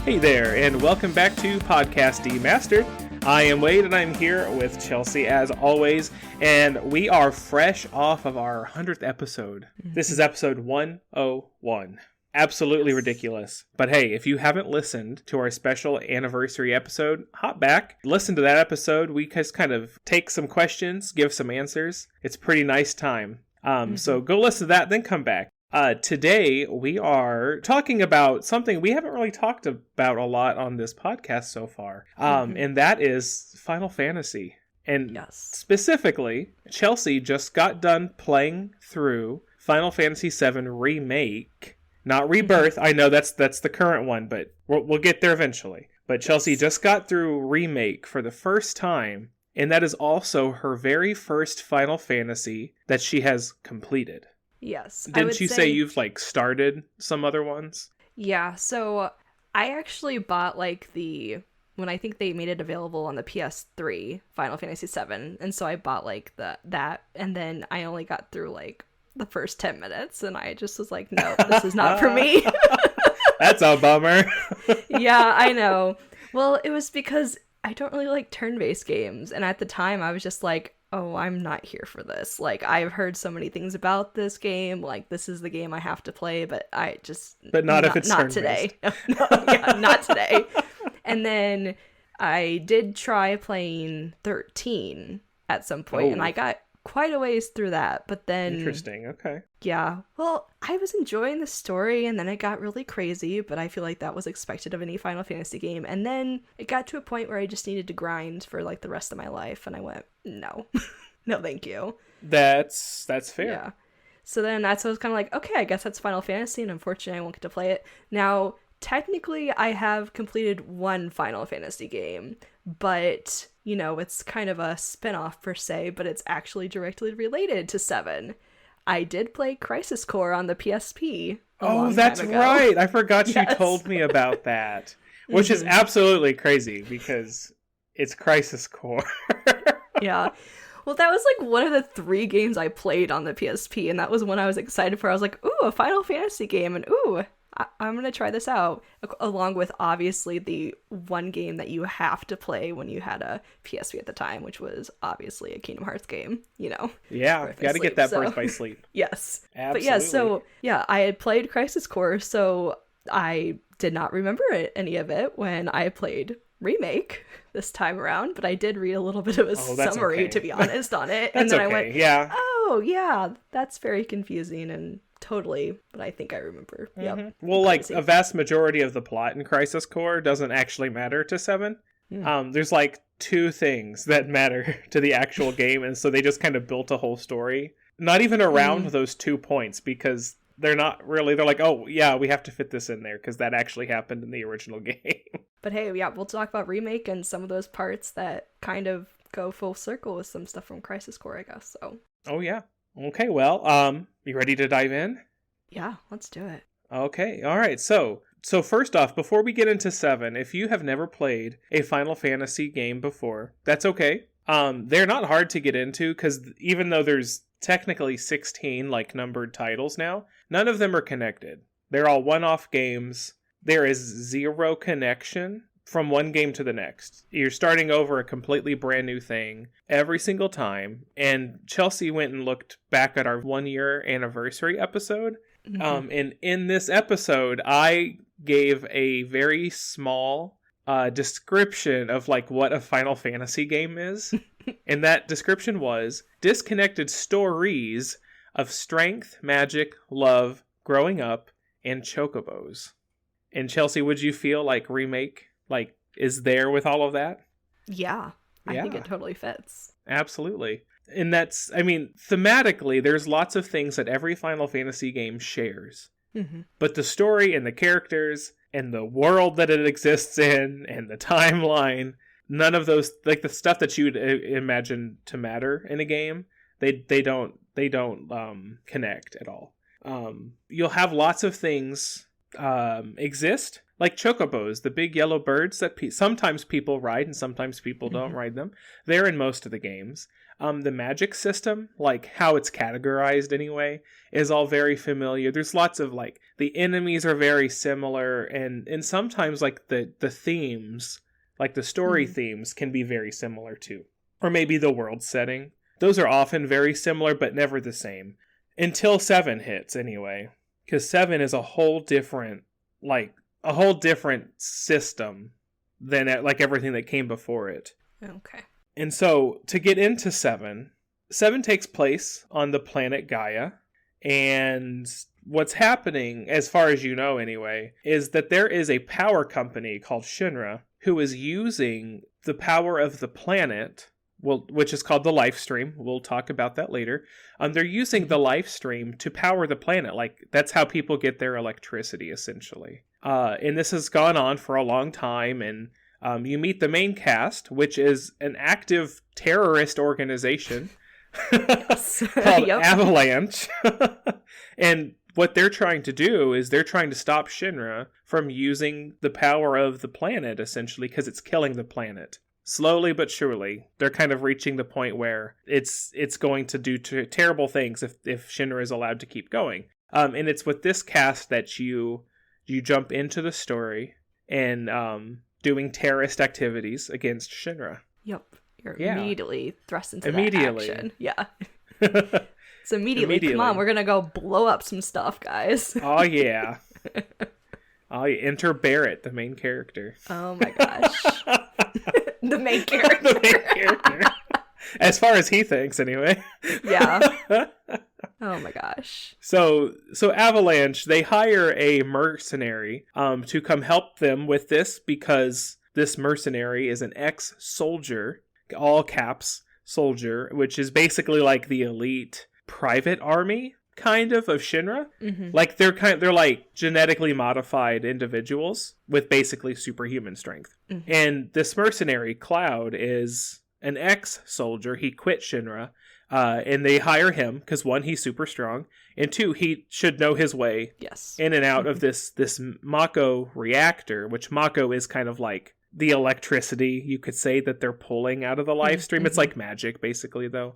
Hey there, and welcome back to Podcast Demastered. I am Wade, and I'm here with Chelsea as always, and we are fresh off of our 100th episode. This is episode 101. Absolutely ridiculous. But hey, if you haven't listened to our special anniversary episode, hop back, listen to that episode. We just kind of take some questions, give some answers. It's a pretty nice time. So go listen to that, then come back. Today, we are talking about something we haven't really talked about a lot on this podcast so far, and that is Final Fantasy. And specifically, Chelsea just got done playing through Final Fantasy VII Remake. Not Rebirth, I know that's the current one, but we'll get there eventually. But Chelsea just got through Remake for the first time, and that is also her very first Final Fantasy that she has completed. Yes. Didn't you say you've started some other ones? Yeah, so I actually bought when I think they made it available on the PS3, Final Fantasy VII, and so I bought that, and then I only got through the first 10 minutes, and I just was like, no, this is not for me. That's a bummer. Yeah, I know. Well, it was because I don't really like turn-based games, and at the time I was just like, oh, I'm not here for this. I've heard so many things about this game. This is the game I have to play, but not if it's not today. Not today. And then I did try playing 13 at some point, and I got quite a ways through that. But then interesting. Okay. Yeah. Well, I was enjoying the story, and then it got really crazy, but I feel like that was expected of any Final Fantasy game. And then it got to a point where I just needed to grind for the rest of my life, and I went, no. No, thank you. That's fair. Yeah. So then I was kind of like, okay, I guess that's Final Fantasy, and unfortunately I won't get to play it. Now, technically I have completed one Final Fantasy game, but, it's kind of a spin-off per se, but it's actually directly related to 7. I did play Crisis Core on the PSP. Oh, that's right. I forgot you told me about that, which is absolutely crazy because it's Crisis Core. Yeah. Well, that was one of the 3 games I played on the PSP, and that was one I was excited for. I was like, ooh, a Final Fantasy game, and ooh, I'm going to try this out, along with obviously the one game that you have to play when you had a PSP at the time, which was obviously a Kingdom Hearts game, Yeah, got to get that Birth by Sleep. Yes. Absolutely. But yeah, I had played Crisis Core, so I did not remember any of it when I played Remake this time around, but I did read a little bit of a summary, to be honest, on it. And then I went, oh, yeah, that's very confusing and totally, but I think I remember. Yep. Well, a vast majority of the plot in Crisis Core doesn't actually matter to 7. There's 2 things that matter to the actual game, and so they just kind of built a whole story. Not even around those 2 points, because they're not really, they're like, oh, yeah, we have to fit this in there, because that actually happened in the original game. But hey, yeah, we'll talk about Remake and some of those parts that kind of go full circle with some stuff from Crisis Core, I guess, so. Oh, yeah. Okay, well, you ready to dive in? Yeah, let's do it. Okay, all right. So first off, before we get into 7, if you have never played a Final Fantasy game before, that's okay. They're not hard to get into, because even though there's technically 16 numbered titles now, none of them are connected. They're all one-off games. There is 0 connection from one game to the next. You're starting over a completely brand new thing every single time. And Chelsea went and looked back at our 1-year anniversary episode. And in this episode, I gave a very small description of what a Final Fantasy game is. And that description was disconnected stories of strength, magic, love, growing up, and chocobos. And Chelsea, would you feel like Remake is there with all of that? Yeah, I think it totally fits. Absolutely. And that's, thematically, there's lots of things that every Final Fantasy game shares. But the story and the characters and the world that it exists in and the timeline, none of those, the stuff that you'd imagine to matter in a game, they don't connect at all. You'll have lots of things exist, like chocobos, the big yellow birds that sometimes people ride and sometimes people don't ride them. They're in most of the games. The magic system, like how it's categorized anyway, is all very familiar. There's lots of like the enemies are very similar, and sometimes like the themes, like the story themes, can be very similar too, or maybe the world setting. Those are often very similar, but never the same until 7 hits anyway, because 7 is a whole different system than like everything that came before it. Okay. And so, to get into 7 takes place on the planet Gaia, and what's happening, as far as you know anyway, is that there is a power company called Shinra who is using the power of the planet, which is called the life stream. We'll talk about that later. They're using the life stream to power the planet. Like, that's how people get their electricity, essentially. And this has gone on for a long time, and you meet the main cast, which is an active terrorist organization called Avalanche. And what they're trying to do is they're trying to stop Shinra from using the power of the planet, essentially, because it's killing the planet. Slowly but surely, they're kind of reaching the point where it's going to do terrible things if Shinra is allowed to keep going. And it's with this cast that you jump into the story and doing terrorist activities against Shinra. Yep. You're immediately thrust into that action. Yeah. So immediately, come on, we're going to go blow up some stuff, guys. Oh, yeah. Enter Barrett, the main character. Oh, my gosh. The main character. The main character. As far as he thinks, anyway. Yeah. Oh my gosh. So Avalanche, they hire a mercenary to come help them with this, because this mercenary is an ex-soldier, all caps soldier, which is basically like the elite private army kind of Shinra. Mm-hmm. Like they're like genetically modified individuals with basically superhuman strength. Mm-hmm. And this mercenary, Cloud, is an ex-soldier. He quit Shinra. And they hire him because 1, he's super strong, and 2, he should know his way in and out of this Mako reactor, which Mako is kind of like the electricity, you could say, that they're pulling out of the live stream. It's like magic, basically, though.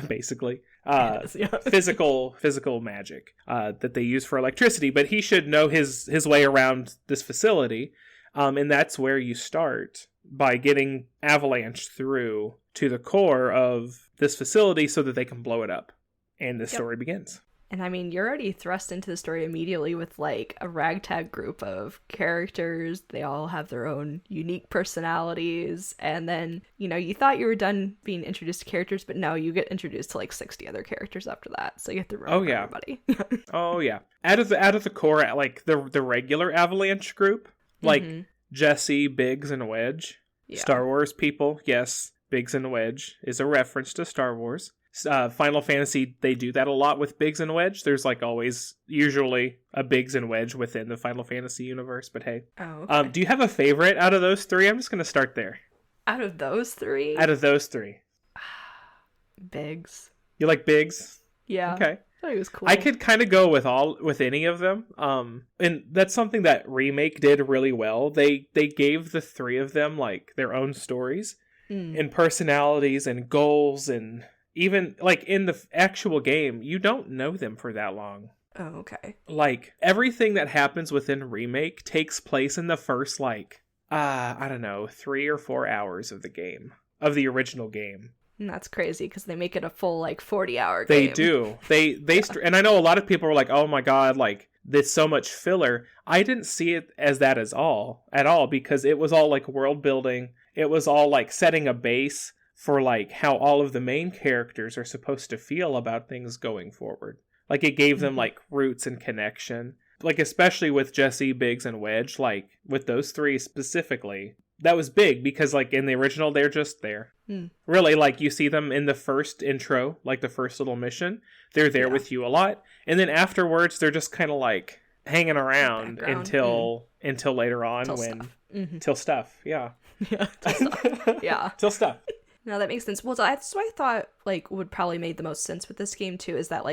Basically. Physical magic that they use for electricity, but he should know his way around this facility. And that's where you start, by getting Avalanche through to the core of this facility so that they can blow it up. And the story begins. And I mean, you're already thrust into the story immediately with like a ragtag group of characters. They all have their own unique personalities. And then, you thought you were done being introduced to characters, but no, you get introduced to like 60 other characters after that. So you have to remember everybody. Oh yeah. Out of the core, like the regular Avalanche group, like Jesse, Biggs, and Wedge. Yeah. Star Wars people, yes. Biggs and Wedge is a reference to Star Wars. Final Fantasy, they do that a lot with Biggs and Wedge. There's like always, usually, a Biggs and Wedge within the Final Fantasy universe, but hey. Oh, okay. Do you have a favorite out of those 3? I'm just going to start there. Out of those 3? Out of those 3. Biggs. You like Biggs? Yeah. Okay. I thought he was cool. I could kind of go with any of them. And that's something that Remake did really well. They gave the 3 of them like their own stories and personalities and goals, and even like in the actual game, you don't know them for that long. Oh, okay. Like everything that happens within Remake takes place in the first I don't know, 3 or 4 hours of the game, of the original game. And that's crazy because they make it a full 40-hour game. They do. And I know a lot of people were like, "Oh my god, like there's so much filler." I didn't see it as that at all, because it was all like world building. It was all like setting a base for like how all of the main characters are supposed to feel about things going forward. Like it gave them like roots and connection. Like especially with Jesse, Biggs, and Wedge, like with those 3 specifically. That was big because like in the original, they're just there. Really, like you see them in the first intro, like the first little mission. They're there with you a lot. And then afterwards, they're just kind of like hanging around until later on till stuff. Yeah. Yeah. Till stuff. Yeah. Till stuff. No, that makes sense. Well, that's what I thought would probably make the most sense with this game too, is that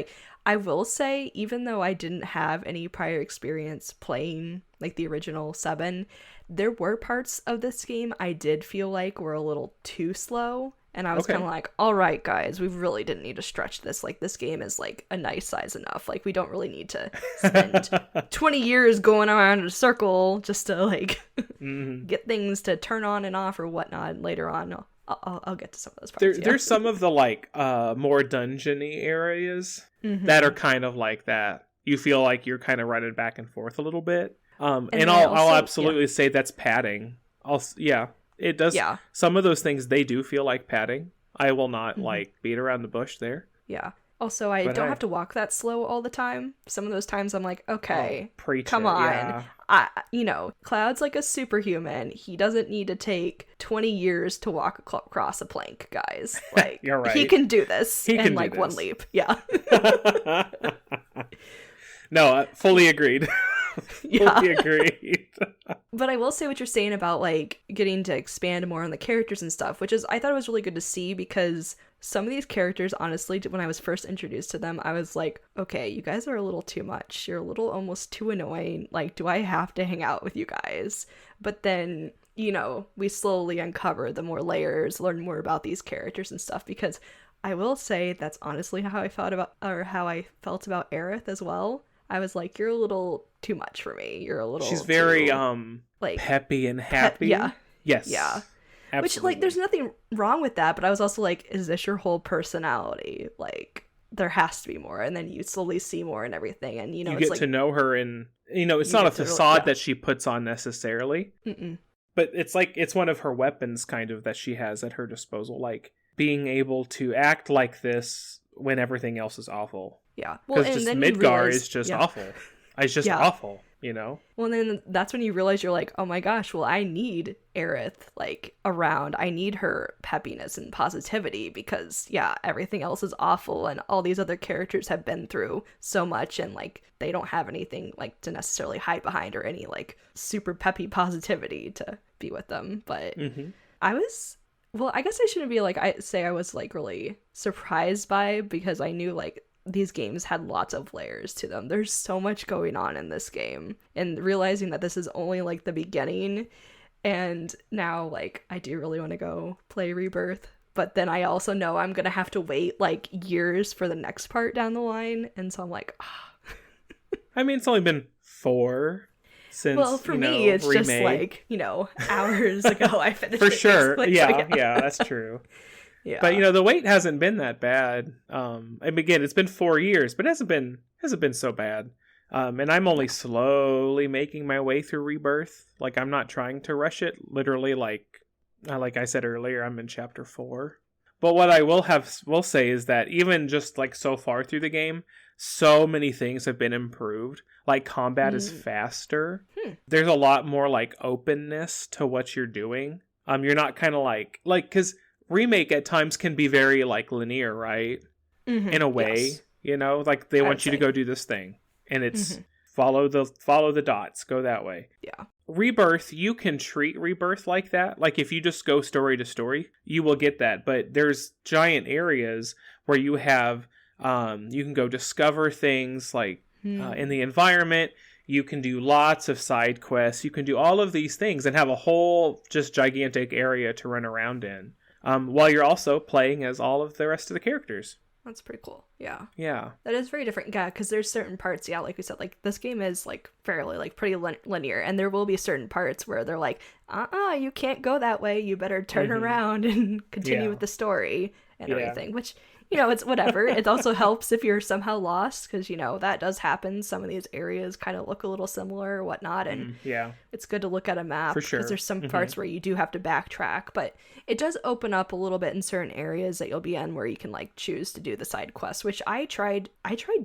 I will say, even though I didn't have any prior experience playing the original 7, there were parts of this game I did feel like were a little too slow. And I was Okay. kind of like, all right, guys, we really didn't need to stretch this. Like, this game is, like, a nice size enough. Like, we don't really need to spend 20 years going around in a circle just to, like, Mhm. get things to turn on and off or whatnot. And later on, I'll get to some of those parts. There's some of the, like, more dungeony areas that are kind of like that. You feel like you're kind of running back and forth a little bit. And I'll absolutely say that's padding. It does. Yeah. Some of those things, they do feel like padding. I will not like beat around the bush there. Yeah. Also, I don't have to walk that slow all the time. Some of those times I'm like, okay, come on. Yeah. Cloud's like a superhuman. He doesn't need to take 20 years to walk across a plank, guys. Like, you're right. He can do this in like one this. leap. Yeah. No, fully agreed. Yeah. Fully agreed. But I will say what you're saying about like getting to expand more on the characters and stuff, which is I thought it was really good to see because some of these characters, honestly, when I was first introduced to them, I was like, okay, you guys are a little too much. You're a little almost too annoying. Like, do I have to hang out with you guys? But then, we slowly uncover the more layers, learn more about these characters and stuff because I will say that's honestly how I felt about Aerith as well. I was like, you're a little too much for me. You're a little She's very like peppy and happy. Yeah. Yes. Yeah. Absolutely. Which, like, there's nothing wrong with that, but I was also like, is this your whole personality? Like, there has to be more, and then you slowly see more and everything, and, you get like, to know her, and, it's not a facade that she puts on necessarily, but it's like, it's one of her weapons, kind of, that she has at her disposal, like, being able to act like this when everything else is awful. Yeah. Well, because just Midgar is just awful. It's just awful, Well, then that's when you realize you're like, oh my gosh, well, I need Aerith, like, around. I need her peppiness and positivity because, everything else is awful and all these other characters have been through so much and, like, they don't have anything, like, to necessarily hide behind or any, like, super peppy positivity to be with them. But I guess I shouldn't be, like, I was, like, really surprised by because I knew, like, these games had lots of layers to them. There's so much going on in this game, and realizing that this is only like the beginning, and now like I do really want to go play Rebirth, but then I also know I'm gonna have to wait like years for the next part down the line, and so I'm like, I mean, it's only been 4 since, well, for me it's Remake. just like hours ago I finished for it, sure. basically. Yeah, that's true. Yeah. But the wait hasn't been that bad. And again, it's been 4 years, but it hasn't been so bad. And I'm only slowly making my way through Rebirth. Like, I'm not trying to rush it. Literally, like I said earlier, I'm in chapter 4. But what I will say is that even just like so far through the game, so many things have been improved. Like, combat is faster. There's a lot more like openness to what you're doing. You're not kind of like because Remake at times can be very like linear, right? In a way, yes. Like they want you to go do this thing, and it's follow the dots, go that way. Yeah. Rebirth, you can treat Rebirth like that. Like if you just go story to story, you will get that. But there's giant areas where you have you can go discover things like in the environment. You can do lots of side quests. You can do all of these things and have a whole just gigantic area to run around in. While you're also playing as all of the rest of the characters. That's pretty cool. Yeah. Yeah. That is very different. Yeah, because there's certain parts, like we said, like this game is like fairly like pretty linear, and there will be certain parts where they're like, you can't go that way. You better turn around and continue with the story and everything, which, it's whatever. It also helps if you're somehow lost because, that does happen. Some of these areas kind of look a little similar or whatnot, and it's good to look at a map for sure. Because there's some parts where you do have to backtrack, but it does open up a little bit in certain areas that you'll be in where you can like choose to do the side quests, which I tried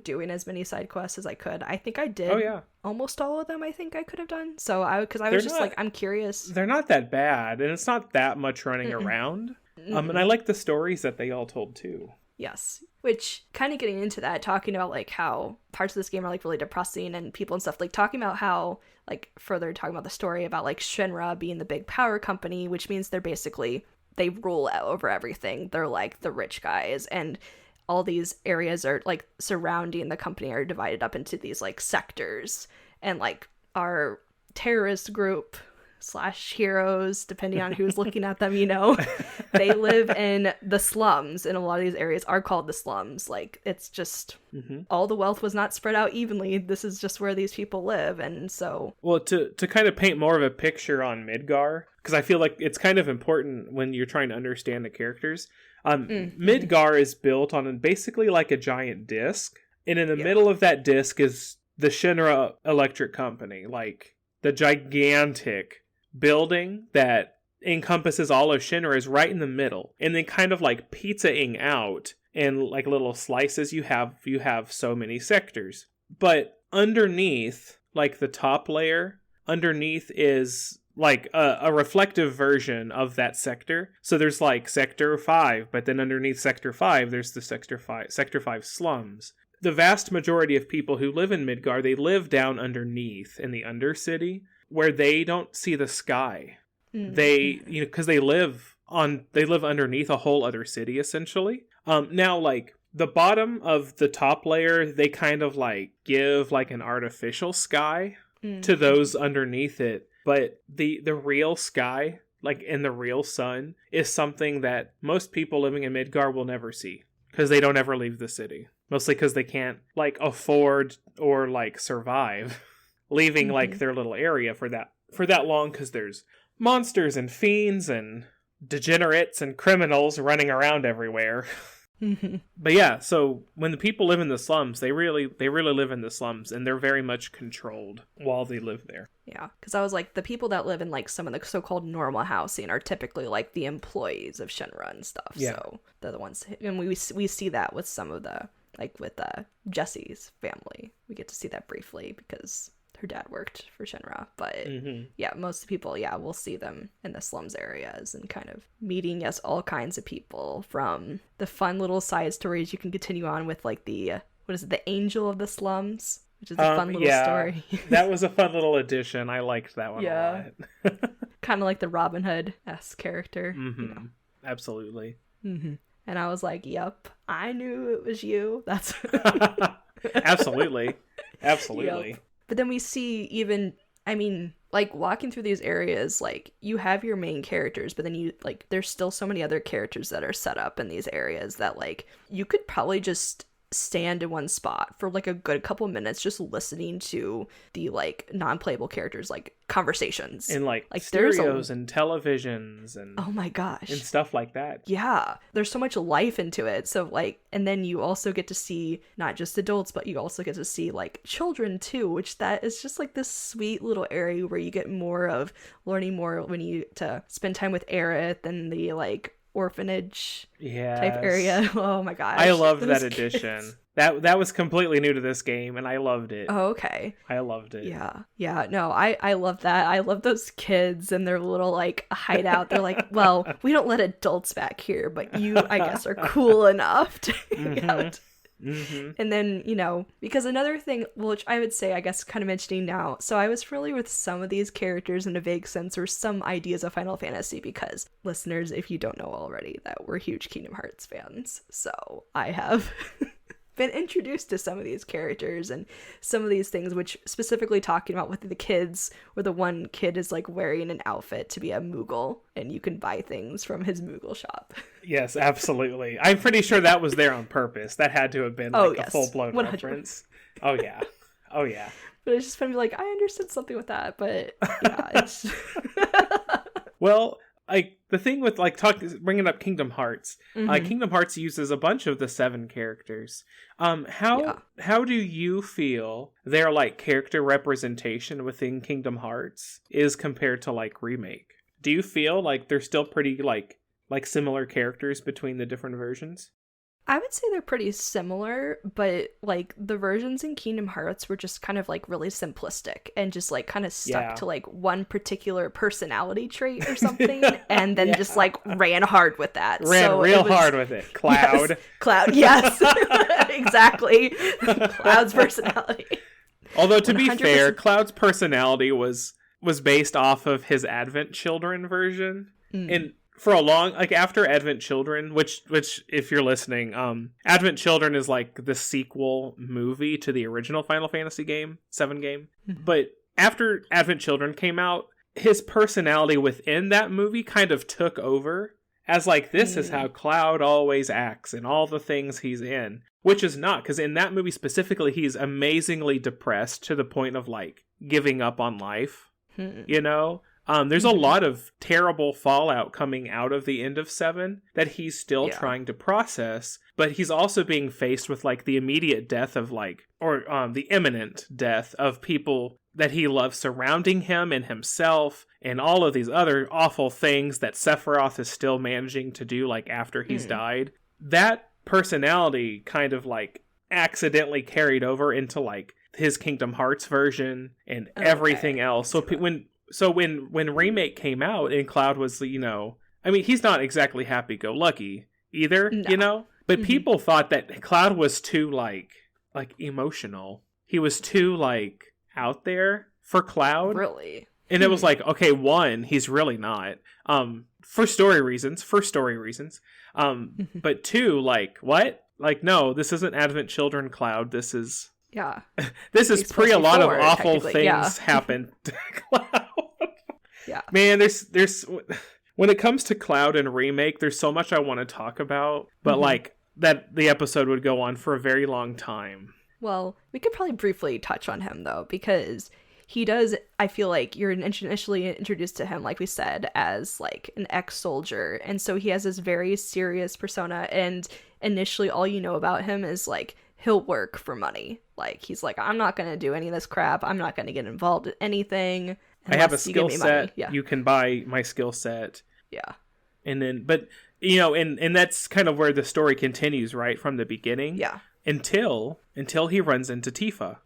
doing as many side quests as I could. I think I did almost all of them. I think I could have done. So I was just like, I'm curious. They're not that bad, and it's not that much running around. And I like the stories that they all told too. Yes. Which, kind of getting into that, talking about like how parts of this game are like really depressing and people and stuff, like talking about how like further talking about the story about like Shinra being the big power company, which means they rule over everything. They're like the rich guys, and all these areas are like surrounding the company are divided up into these like sectors, and like our terrorist group slash heroes, depending on who's looking at them, they live in the slums, and a lot of these areas are called the slums. Like, it's just all the wealth was not spread out evenly. This is just where these people live, and so... Well, to kind of paint more of a picture on Midgar, because I feel like it's kind of important when you're trying to understand the characters. Midgar is built on basically like a giant disc, and in the middle of that disc is the Shinra Electric Company, like the gigantic building that encompasses all of Shinra is right in the middle, and then kind of like pizzaing out in like little slices. You have so many sectors, but underneath, like the top layer underneath, is like a reflective version of that sector. So there's like Sector 5, but then underneath Sector 5 there's the Sector 5 slums. The vast majority of people who live in Midgar, they live down underneath in the Undercity, where they don't see the sky. They, because they live underneath a whole other city, essentially. Now, like, the bottom of the top layer, they kind of, like, give, like, an artificial sky to those underneath it. But the real sky, like, in the real sun, is something that most people living in Midgar will never see, because they don't ever leave the city. Mostly because they can't, like, afford or, like, survive leaving, like, their little area for that long, because there's monsters and fiends and degenerates and criminals running around everywhere. But yeah, so when the people live in the slums, they really live in the slums, and they're very much controlled while they live there. Yeah, because I was like, the people that live in like some of the so-called normal housing are typically like the employees of Shinra and stuff. Yeah. So they're the ones, and we see that with some of the, like with Jesse's family. We get to see that briefly because her dad worked for Shinra. But yeah, most people, we'll see them in the slums areas and kind of meeting, all kinds of people, from the fun little side stories you can continue on with, like the, the Angel of the Slums, which is a fun little story. That was a fun little addition. I liked that one a lot. Kind of like the Robin Hood-esque character. Absolutely. And I was like, yep, I knew it was you. That's Absolutely. Yep. But then we see even, I mean, like walking through these areas, like you have your main characters, but then you like, there's still so many other characters that are set up in these areas that like you could probably just stand in one spot for like a good couple minutes just listening to the like non-playable characters like conversations and like stereos and televisions and oh my gosh and stuff like that. Yeah, there's so much life into it. So like, and then you also get to see not just adults, but you also get to see like children too, which that is just like this sweet little area where you get more of learning more when you to spend time with Aerith and the like orphanage type area. Oh my gosh, I loved that addition. That was completely new to this game, and I loved it. Oh, okay. I loved it. Yeah. No, I love that. I love those kids and their little like hideout. They're like, well, we don't let adults back here, but you, I guess, are cool enough to hang out. And then, because another thing, which I would say, I guess, kind of mentioning now, so I was familiar with some of these characters in a vague sense, or some ideas of Final Fantasy, because listeners, if you don't know already, that we're huge Kingdom Hearts fans. So I have been introduced to some of these characters and some of these things, which specifically talking about with the kids, where the one kid is like wearing an outfit to be a Moogle, and you can buy things from his Moogle shop. Yes, absolutely. I'm pretty sure that was there on purpose. That had to have been like a full-blown 100%. Reference. Oh yeah. But it's just fun to be like, I understood something with that, but yeah, it's well, like the thing with like bringing up Kingdom Hearts, Kingdom Hearts uses a bunch of the 7 characters. How do you feel their like character representation within Kingdom Hearts is compared to like Remake? Do you feel like they're still pretty like similar characters between the different versions? I would say they're pretty similar, but like the versions in Kingdom Hearts were just kind of like really simplistic and just like kind of stuck to like one particular personality trait or something, and then just like ran hard with that. Hard with it. Cloud. Yes, Cloud, yes. Exactly. Cloud's personality. Although to 100%. Be fair, Cloud's personality was based off of his Advent Children version. And for a long, like after Advent Children, which if you're listening, Advent Children is like the sequel movie to the original Final Fantasy VII game. But after Advent Children came out, his personality within that movie kind of took over as like, this is how Cloud always acts in all the things he's in, which is not, because in that movie specifically, he's amazingly depressed to the point of like giving up on life, you know? There's a lot of terrible fallout coming out of the end of 7 that he's still trying to process, but he's also being faced with like the immediate death of like, or the imminent death of people that he loves surrounding him and himself, and all of these other awful things that Sephiroth is still managing to do like after he's died. That personality kind of like accidentally carried over into like his Kingdom Hearts version and everything else. So when Remake came out and Cloud was, you know, I mean, he's not exactly happy-go-lucky either, you know? But people thought that Cloud was too, like emotional. He was too, like, out there for Cloud. Really? And it was like, okay, one, he's really not. For story reasons. But two, like, what? Like, no, this isn't Advent Children Cloud. This is... Yeah. This is pre a lot of awful things happened to Cloud. Yeah. Man, there's when it comes to Cloud and Remake, there's so much I want to talk about, but like that the episode would go on for a very long time. Well, we could probably briefly touch on him though, because he does, I feel like you're initially introduced to him, like we said, as like an ex-soldier, and so he has this very serious persona, and initially all you know about him is like he'll work for money. Like, he's like, I'm not going to do any of this crap. I'm not going to get involved in anything. I have a skill set. Yeah. You can buy my skill set. Yeah. And then, but, you know, and that's kind of where the story continues, right? From the beginning. Yeah. Until he runs into Tifa.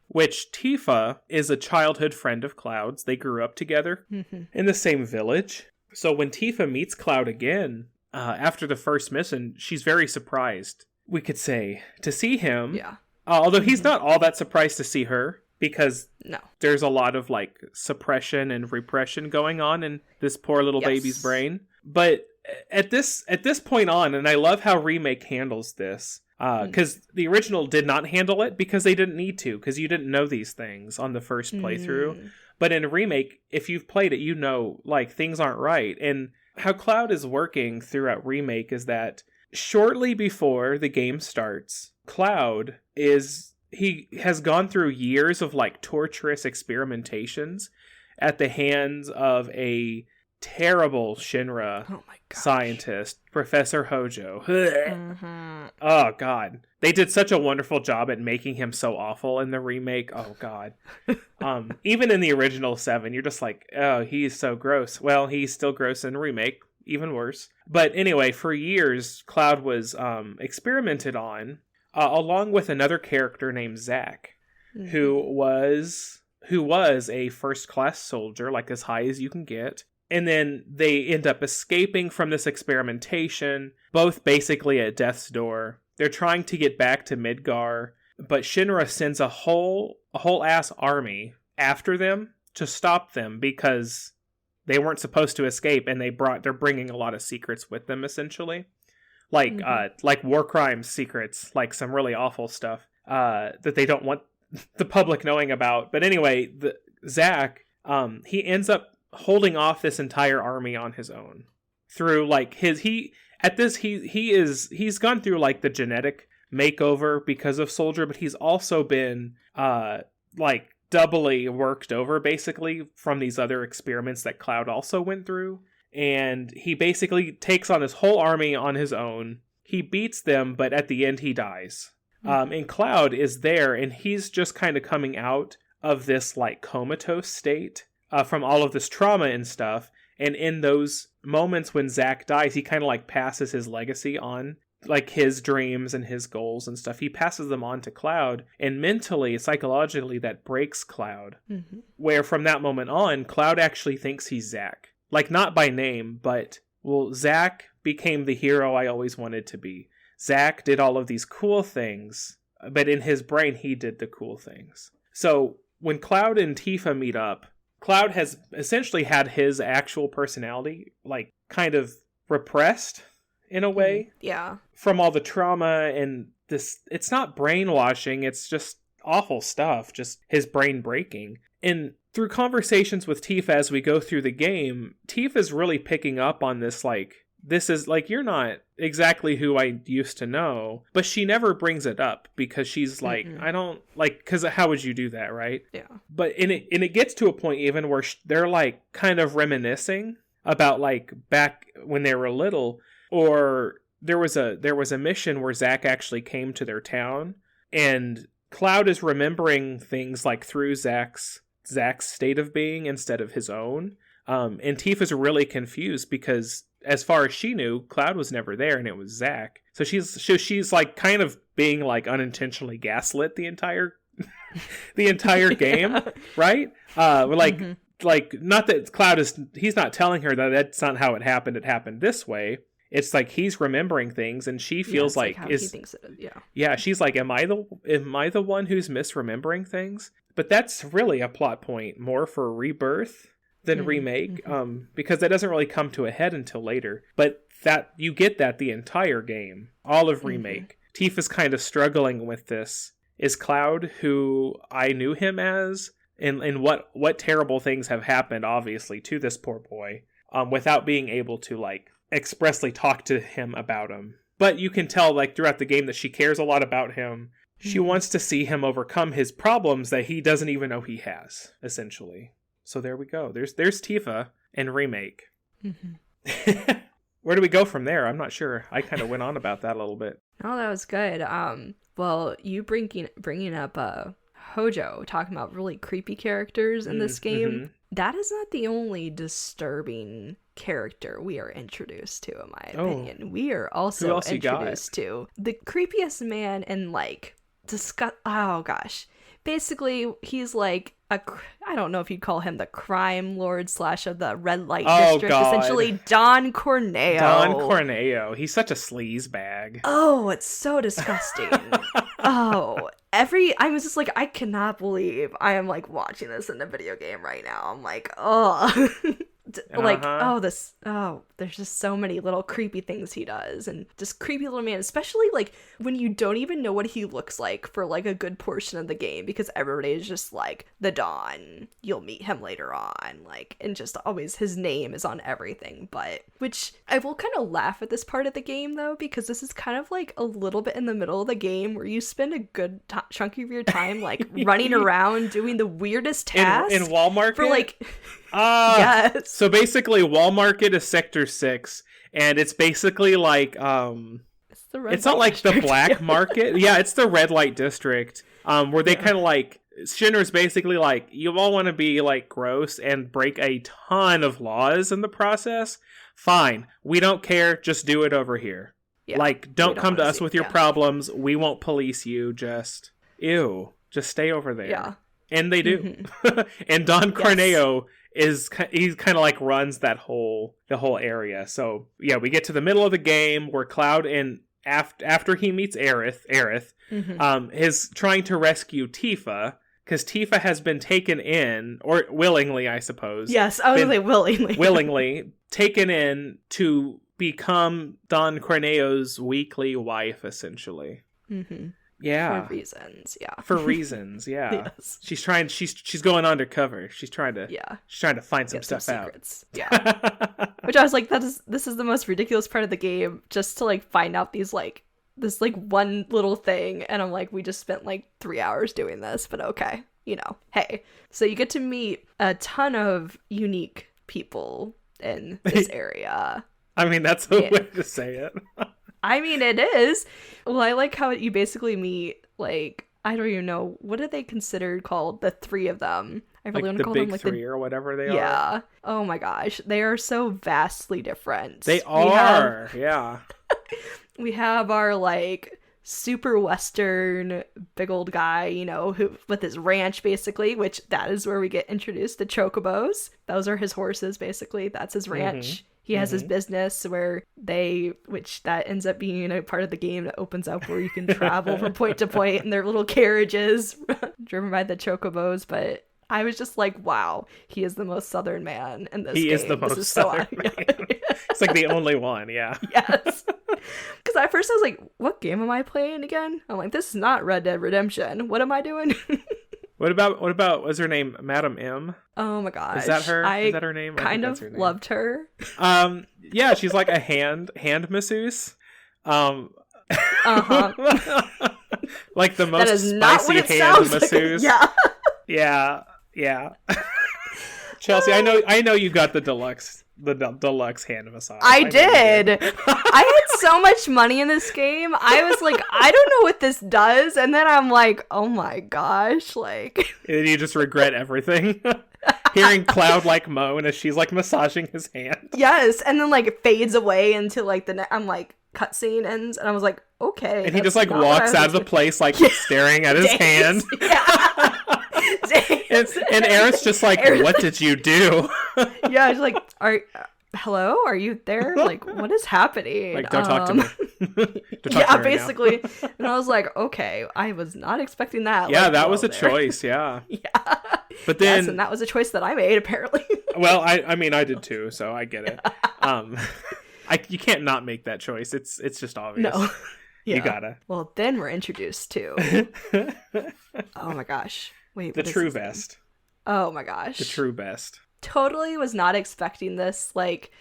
Which Tifa is a childhood friend of Cloud's. They grew up together in the same village. So when Tifa meets Cloud again, after the first mission, she's very surprised, we could say, to see him. Yeah. Although he's not all that surprised to see her, because no, there's a lot of like suppression and repression going on in this poor little baby's brain. But at this point on, and I love how Remake handles this, because the original did not handle it because they didn't need to, because you didn't know these things on the first playthrough. But in Remake, if you've played it, you know, like, things aren't right. And how Cloud is working throughout Remake is that shortly before the game starts, Cloud he has gone through years of like torturous experimentations at the hands of a terrible Shinra scientist, Professor Hojo. Oh god, they did such a wonderful job at making him so awful in the remake. Oh god. Even in the original 7, you're just like, oh, he's so gross. Well, he's still gross in remake, even worse. But anyway, for years Cloud was experimented on, along with another character named Zack, who was a first-class soldier, like as high as you can get. And then they end up escaping from this experimentation, both basically at death's door. They're trying to get back to Midgar, but Shinra sends a whole ass army after them to stop them because they weren't supposed to escape, and they're bringing a lot of secrets with them, essentially. Like war crimes secrets, like some really awful stuff that they don't want the public knowing about. But anyway, Zack, he ends up holding off this entire army on his own through like he's gone through like the genetic makeover because of Soldier, but he's also been like doubly worked over basically from these other experiments that Cloud also went through. And he basically takes on his whole army on his own. He beats them, but at the end he dies. And Cloud is there, and he's just kind of coming out of this like comatose state from all of this trauma and stuff. And in those moments when Zack dies, he kind of like passes his legacy on, like his dreams and his goals and stuff. He passes them on to Cloud, and mentally, psychologically, that breaks Cloud. Where from that moment on, Cloud actually thinks he's Zack. Like, not by name, but, well, Zack became the hero I always wanted to be. Zack did all of these cool things, but in his brain, he did the cool things. So, when Cloud and Tifa meet up, Cloud has essentially had his actual personality, like, kind of repressed, in a way. Yeah. From all the trauma and this, it's not brainwashing, it's just awful stuff, just his brain breaking. And through conversations with Tifa as we go through the game, Tifa's really picking up on this, like, this is, like, you're not exactly who I used to know, but she never brings it up because she's like, I don't, like, because how would you do that, right? Yeah. But and it gets to a point even where they're, like, kind of reminiscing about, like, back when they were little, or there was a mission where Zack actually came to their town, and Cloud is remembering things, like, through Zack's state of being instead of his own. And Tifa's really confused because, as far as she knew, Cloud was never there and it was Zack. So she's like kind of being like unintentionally gaslit the entire game, right? Like not that Cloud he's not telling her that that's not how it happened. It happened this way. It's like he's remembering things, and she feels like how he thinks it is. Yeah. She's like, am I the one who's misremembering things? But that's really a plot point more for Rebirth than Remake, because that doesn't really come to a head until later. But that you get that the entire game, all of Remake. Tifa's kind of struggling with this. Is Cloud who I knew him as? And what terrible things have happened, obviously, to this poor boy, without being able to, like, expressly talk to him about him. But you can tell, like, throughout the game that she cares a lot about him. She wants to see him overcome his problems that he doesn't even know he has, essentially. So there we go. There's Tifa in Remake. Where do we go from there? I'm not sure. I kind of went on about that a little bit. Oh, that was good. Well, you bringing up Hojo, talking about really creepy characters in this game. That is not the only disturbing character we are introduced to, in my opinion. We are also introduced to the creepiest man in, like, oh gosh. Basically, he's like I don't know if you'd call him the crime lord / of the red light district. God. Essentially, Don Corneo. Don Corneo. He's such a sleaze bag. Oh, it's so disgusting. I was just like, I cannot believe I am, like, watching this in a video game right now. I'm like, oh. There's just so many little creepy things he does, and just creepy little man, especially, like, when you don't even know what he looks like for, like, a good portion of the game, because everybody is just like, the Don, you'll meet him later on, like, and just always his name is on everything. But which I will kind of laugh at this part of the game, though, because this is kind of like a little bit in the middle of the game where you spend a good chunk of your time, like, running around doing the weirdest tasks in Walmart for, like, yes. So basically, Walmart is Sector 6, and it's basically like it's not like the black market. Yeah, it's the red light district. Where they kind of like Shinra's basically like, you all want to be, like, gross and break a ton of laws in the process. Fine, we don't care. Just do it over here. Yeah, like, don't come to us with your problems. We won't police you. Just stay over there. Yeah, and they do. And Don Corneo he kind of like runs the whole area. So yeah, we get to the middle of the game where Cloud, and after he meets Aerith, is trying to rescue Tifa, because Tifa has been taken in, or willingly, I suppose. Yes, I was going to say willingly. Willingly taken in to become Don Corneo's weekly wife, essentially. Yeah. For reasons, yeah. Yes. She's going undercover. She's trying to find some stuff out. Secrets. Yeah. Which I was like, this is the most ridiculous part of the game, just to, like, find out this one little thing, and I'm like, we just spent like 3 hours doing this, but okay, hey. So you get to meet a ton of unique people in this area. I mean, that's a way to say it. I mean, it is. Well, I like how you basically meet, like, I don't even know, what are they considered called? The three of them. I really want to call them like three or whatever they are. Yeah. Oh my gosh, they are so vastly different. They are. Yeah. We have our, like, super Western big old guy, who with his ranch, basically, which that is where we get introduced to chocobos. Those are his horses, basically. That's his ranch. He has his business which that ends up being a part of the game that opens up where you can travel from point to point in their little carriages driven by the chocobos. But I was just like, wow, he is the most southern man in this game. He is the most southern man. It's like the only one, yeah. Yes. Because at first I was like, what game am I playing again? I'm like, this is not Red Dead Redemption. What am I doing? what's her name? Madam M? Oh my gosh. Is that her? Is that her name? I kind think of that's her name. loved her. Yeah, she's like a hand masseuse. Like the most spicy hand masseuse. Yeah. Yeah. Chelsea, I know you got the deluxe hand massage. I did. I had so much money in this game. I was like, I don't know what this does, and then I'm like, oh my gosh, like. And you just regret everything. Hearing Cloud like moan as she's like massaging his hand. Yes, and then like it fades away into like I'm like cutscene ends, and I was like, okay. And he just like walks out of the place like staring at his hand. Yeah. and Aerith's just like, what did you do? Yeah, she's like, hello, are you there? Like, what is happening? Like, don't talk to me. Yeah, basically. And I was like, okay, I was not expecting that. Yeah, like, that was a choice. Yeah. Yeah. But then, yes, and that was a choice that I made, apparently. Well, I mean, I did too, so I get it. You can't not make that choice. It's just obvious. No. Yeah. You gotta. Well, then we're introduced to. Oh my gosh. Wait, the true best. Oh my gosh. The true best. Totally was not expecting this. Like,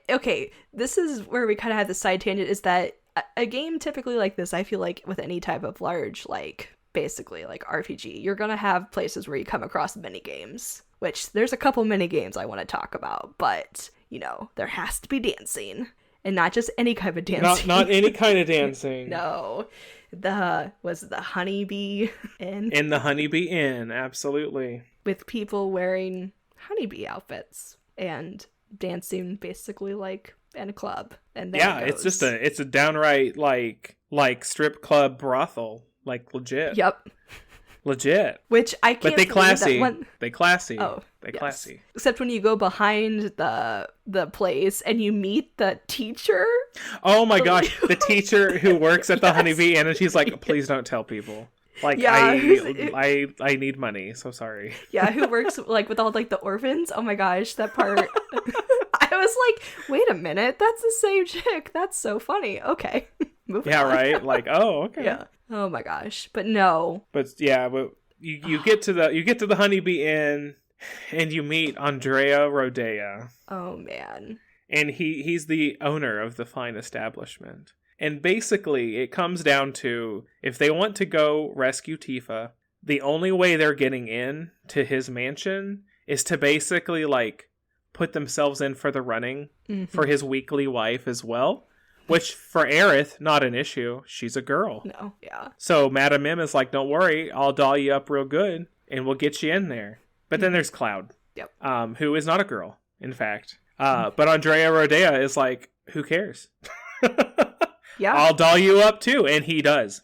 okay, this is where we kind of have the side tangent, is that a game typically like this, I feel like with any type of large, like, basically like RPG, you're gonna have places where you come across mini games, which there's a couple mini games I want to talk about, but you know, there has to be dancing, and not just any kind of dancing. Not any kind of dancing. No. Was the Honeybee Inn? In the Honeybee Inn, absolutely. With people wearing honeybee outfits and dancing basically like in a club. And then it's a downright like strip club brothel, like legit. Yep. Legit. Which I can't. But they classy. That they classy. Oh, they yes. classy. Except when you go behind the place and you meet the teacher. Oh my gosh, the teacher who works at the Honeybee Inn, and she's like, "Please don't tell people. Like, yeah, I need money. So sorry." Yeah, who works like with all like the orphans? Oh my gosh, that part. I was like, wait a minute, that's the same chick. That's so funny. Okay, moving on. Right. Like, oh, okay. Yeah. Oh my gosh, but no. But yeah, but you get to the Honeybee Inn, and you meet Andrea Rodea. Oh man. And he's the owner of the fine establishment. And basically, it comes down to, if they want to go rescue Tifa, the only way they're getting in to his mansion is to basically like put themselves in for the running for his weekly wife as well. Which, for Aerith, not an issue. She's a girl. No, yeah. So Madam M is like, don't worry, I'll doll you up real good, and we'll get you in there. But then there's Cloud, who is not a girl, in fact. But Andrea Rodea is like, who cares? Yeah. I'll doll you up too, and he does.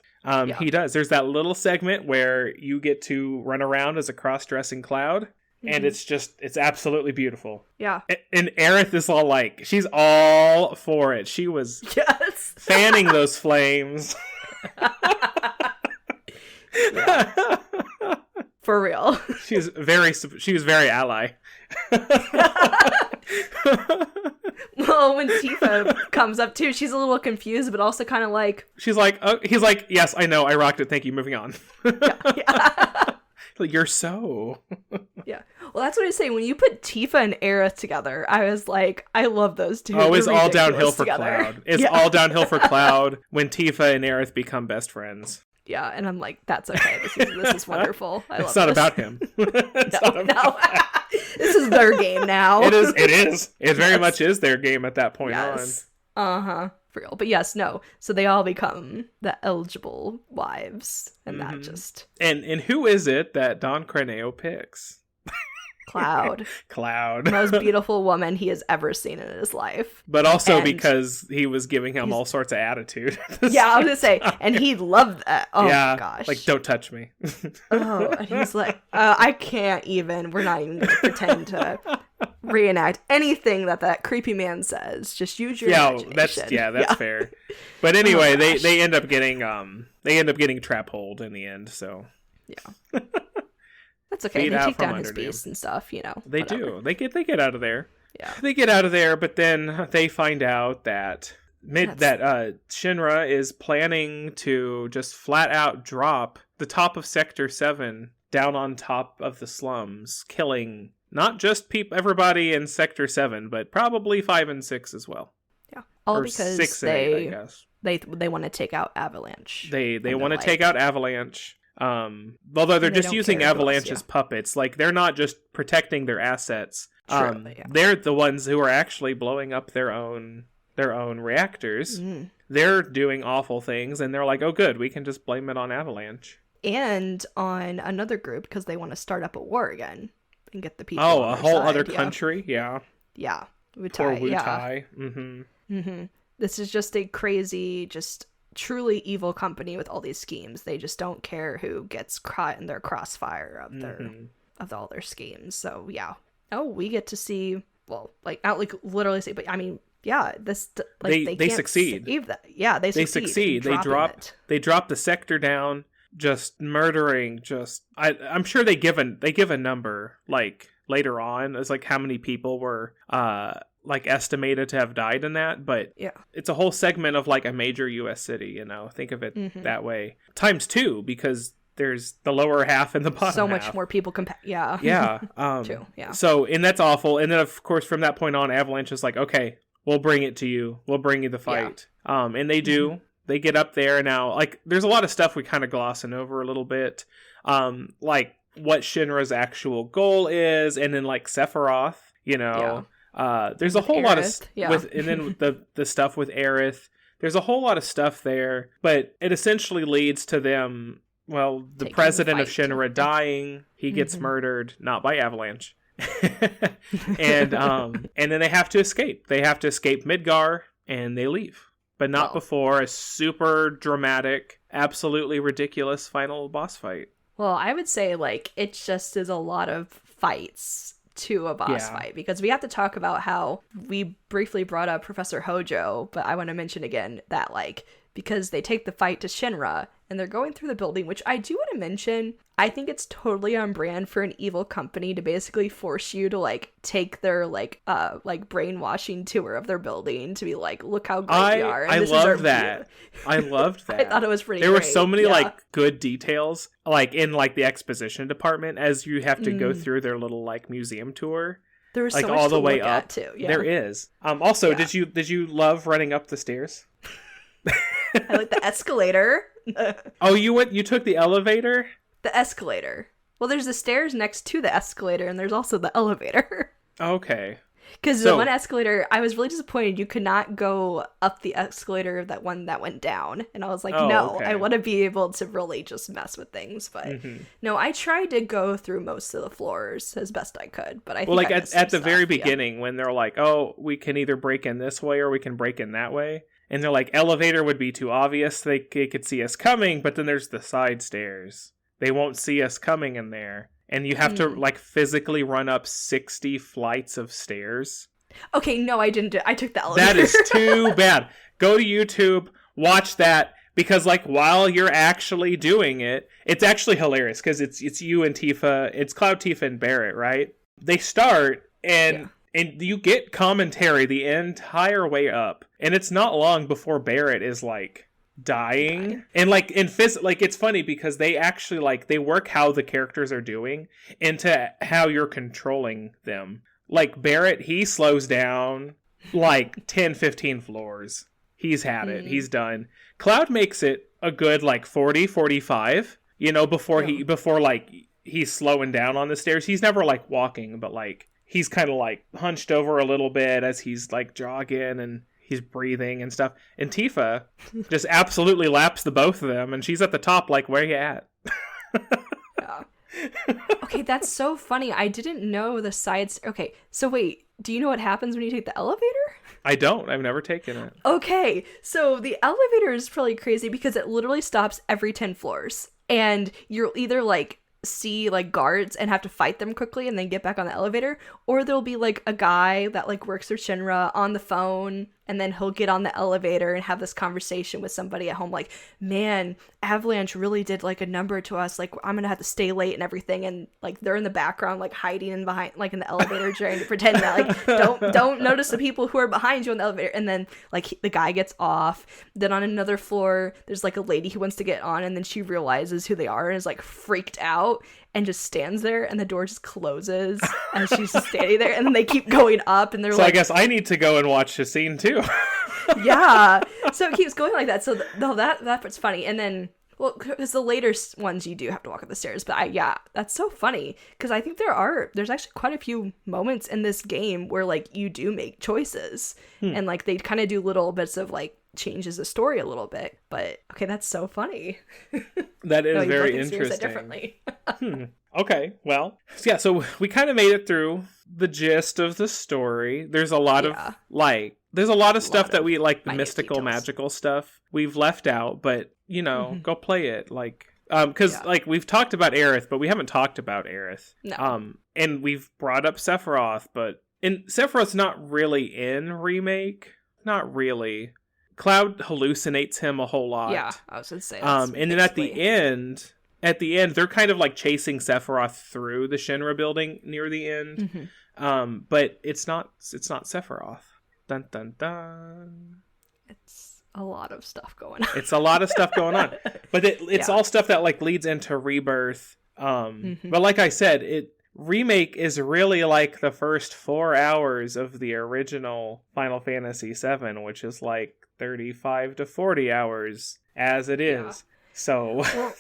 He does. There's that little segment where you get to run around as a cross-dressing Cloud. And it's absolutely beautiful. Yeah. And Aerith is all like, she's all for it. She was fanning those flames. For real. She was very ally. Well, when Tifa comes up too, she's a little confused, but also kind of like... She's like, oh, he's like, yes, I know, I rocked it, thank you, moving on. Yeah. Like, you're so... Yeah. Well, that's what I say. When you put Tifa and Aerith together, I was like, I love those two. Oh, it's all downhill for together. Cloud. It's all downhill for Cloud when Tifa and Aerith become best friends. Yeah, and I'm like, that's okay. This is wonderful. I love It's not this. about him. No. This is their game now. It is. It very much is their game at that point on. Uh-huh. For real. But yes, no. So they all become the eligible wives. And that just... And who is it that Don Corneo picks? Cloud. The most beautiful woman he has ever seen in his life. But also because he was giving him all sorts of attitude. Yeah, I was gonna say, and he loved that. Oh yeah, my gosh. Like, don't touch me. Oh, and he's like, I can't even. We're not even gonna pretend to reenact anything that creepy man says. Just use your imagination. That's fair. But anyway, they end up getting trap holed in the end, so yeah. That's okay. They take down his beast and stuff, you know. They do. They get out of there. Yeah. They get out of there, but then they find out that Shinra is planning to just flat out drop the top of Sector 7 down on top of the slums, killing not just everybody in Sector 7, but probably 5 and 6 as well. Yeah. All or because 6 and 8, I guess. They want to take out Avalanche. They want to take out Avalanche. Although they're just using Avalanche as puppets. Like, they're not just protecting their assets. True, They're the ones who are actually blowing up their own reactors. They're doing awful things, and they're like, oh good, we can just blame it on Avalanche. And on another group, because they want to start up a war again and get the people a whole other country. Yeah Wutai, poor Wutai. This is just a crazy, just truly evil company with all these schemes. They just don't care who gets caught in their crossfire of all their schemes. So yeah, we get to see, well, like not like literally see, but I mean, yeah, this like they succeed. Save that. Yeah, they succeed. They drop the sector down, just murdering. I'm sure they give a number like later on as like how many people were like estimated to have died in that, but yeah, it's a whole segment of like a major US city, you know, think of it that way, times 2, because there's the lower half and the bottom so half. much more people True. So, and that's awful. And then of course from that point on, Avalanche is like, okay, we'll bring it to you, we'll bring you the fight. And they do. They get up there now. Like, there's a lot of stuff we kind of glossing over a little bit, like what Shinra's actual goal is, and then like Sephiroth, you know. There's a whole lot of and then the stuff with Aerith. There's a whole lot of stuff there, but it essentially leads to them. Well, the president of Shinra dying. He gets murdered, not by Avalanche, and then they have to escape. They have to escape Midgar, and they leave, but not before a super dramatic, absolutely ridiculous final boss fight. Well, I would say like it just is a lot of fights to a boss fight, because we have to talk about how we briefly brought up Professor Hojo, but I want to mention again that like because they take the fight to Shinra and they're going through the building, which I do want to mention, I think it's totally on brand for an evil company to basically force you to like take their like brainwashing tour of their building to be like, look how great we are. And I loved that. I loved that. I thought it was pretty There great. were so many like good details like in like the exposition department as you have to go through their little like museum tour. There was like so much all the to way look up at too. Yeah. There is. Also, did you love running up the stairs? I like the escalator. Oh, you took the elevator? The escalator. Well, there's the stairs next to the escalator, and there's also the elevator. Okay. Because the one escalator, I was really disappointed you could not go up the escalator, that one that went down. And I was like, no, I want to be able to really just mess with things. But no, I tried to go through most of the floors as best I could. But I think like at the very beginning when they're like, oh, we can either break in this way or we can break in that way. And they're like, elevator would be too obvious. They could see us coming, but then there's the side stairs. They won't see us coming in there. And you have to, like, physically run up 60 flights of stairs. Okay, no, I didn't do it. I took the elevator. That is too bad. Go to YouTube, watch that, because, like, while you're actually doing it, it's actually hilarious, because it's you and Tifa. It's Cloud, Tifa, and Barrett, right? They start, and you get commentary the entire way up. And it's not long before Barrett is, like, dying. And like it's funny because they actually like they work how the characters are doing into how you're controlling them. Like Barrett, he slows down like 10-15 floors. He's had it. He's done. Cloud makes it a good like 40-45, you know, before he's slowing down on the stairs. He's never like walking, but like he's kind of like hunched over a little bit as he's like jogging and he's breathing and stuff. And Tifa just absolutely laps the both of them. And she's at the top, like, where you at? Yeah. Okay, that's so funny. I didn't know the sides. Okay, so wait, do you know what happens when you take the elevator? I don't. I've never taken it. Okay, so the elevator is probably crazy because it literally stops every 10 floors. And you'll either, like, see like guards and have to fight them quickly and then get back on the elevator, or there'll be like a guy that like works for Shinra on the phone and then he'll get on the elevator and have this conversation with somebody at home like, man, Avalanche really did like a number to us, like I'm gonna have to stay late and everything, and like they're in the background like hiding in behind, like in the elevator trying to pretend that like don't notice the people who are behind you in the elevator. And then like the guy gets off, then on another floor there's like a lady who wants to get on, and then she realizes who they are and is like freaked out and just stands there, and the door just closes and she's just standing there, and then they keep going up, and they're so like, I guess I need to go and watch the scene too. yeah. So it keeps going like that. So that part's funny. And then, well, because the later ones you do have to walk up the stairs, but that's so funny because I think there's actually quite a few moments in this game where like you do make choices and like they kind of do little bits of like changes the story a little bit. But okay, that's so funny. That is very interesting. interesting. Differently. Okay, well, yeah, so we kind of made it through the gist of the story. There's a lot of there's a lot of stuff that we like, the mystical, magical stuff we've left out, but you know, go play it, like because like we've talked about Aerith, but we haven't talked about Aerith. No. And we've brought up Sephiroth, but Sephiroth's not really in Remake, not really. Cloud hallucinates him a whole lot. Yeah, I was gonna say. And then at the end, they're kind of like chasing Sephiroth through the Shinra building near the end. But it's not Sephiroth. Dun dun dun. It's a lot of stuff going on. It's a lot of stuff going on. But it's all stuff that like leads into Rebirth. But like I said, Remake is really like the first 4 hours of the original Final Fantasy VII, which is like 35 to 40 hours as it is. Yeah. So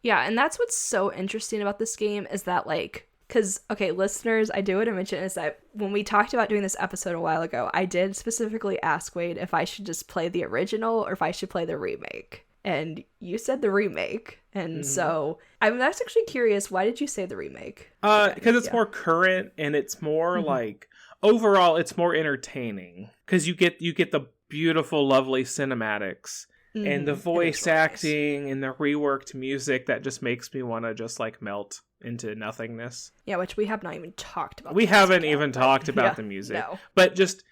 yeah, and that's what's so interesting about this game is that like, because okay, listeners, I do want to mention is that when we talked about doing this episode a while ago, I did specifically ask Wade if I should just play the original or if I should play the remake, and you said the remake. And so I'm actually curious, why did you say the remake? Because it's more current and it's more like overall it's more entertaining because you get the beautiful, lovely cinematics and the voice acting and the reworked music that just makes me want to just like melt into nothingness. Yeah, which we have not even talked about. We haven't even talked about the music. No. But because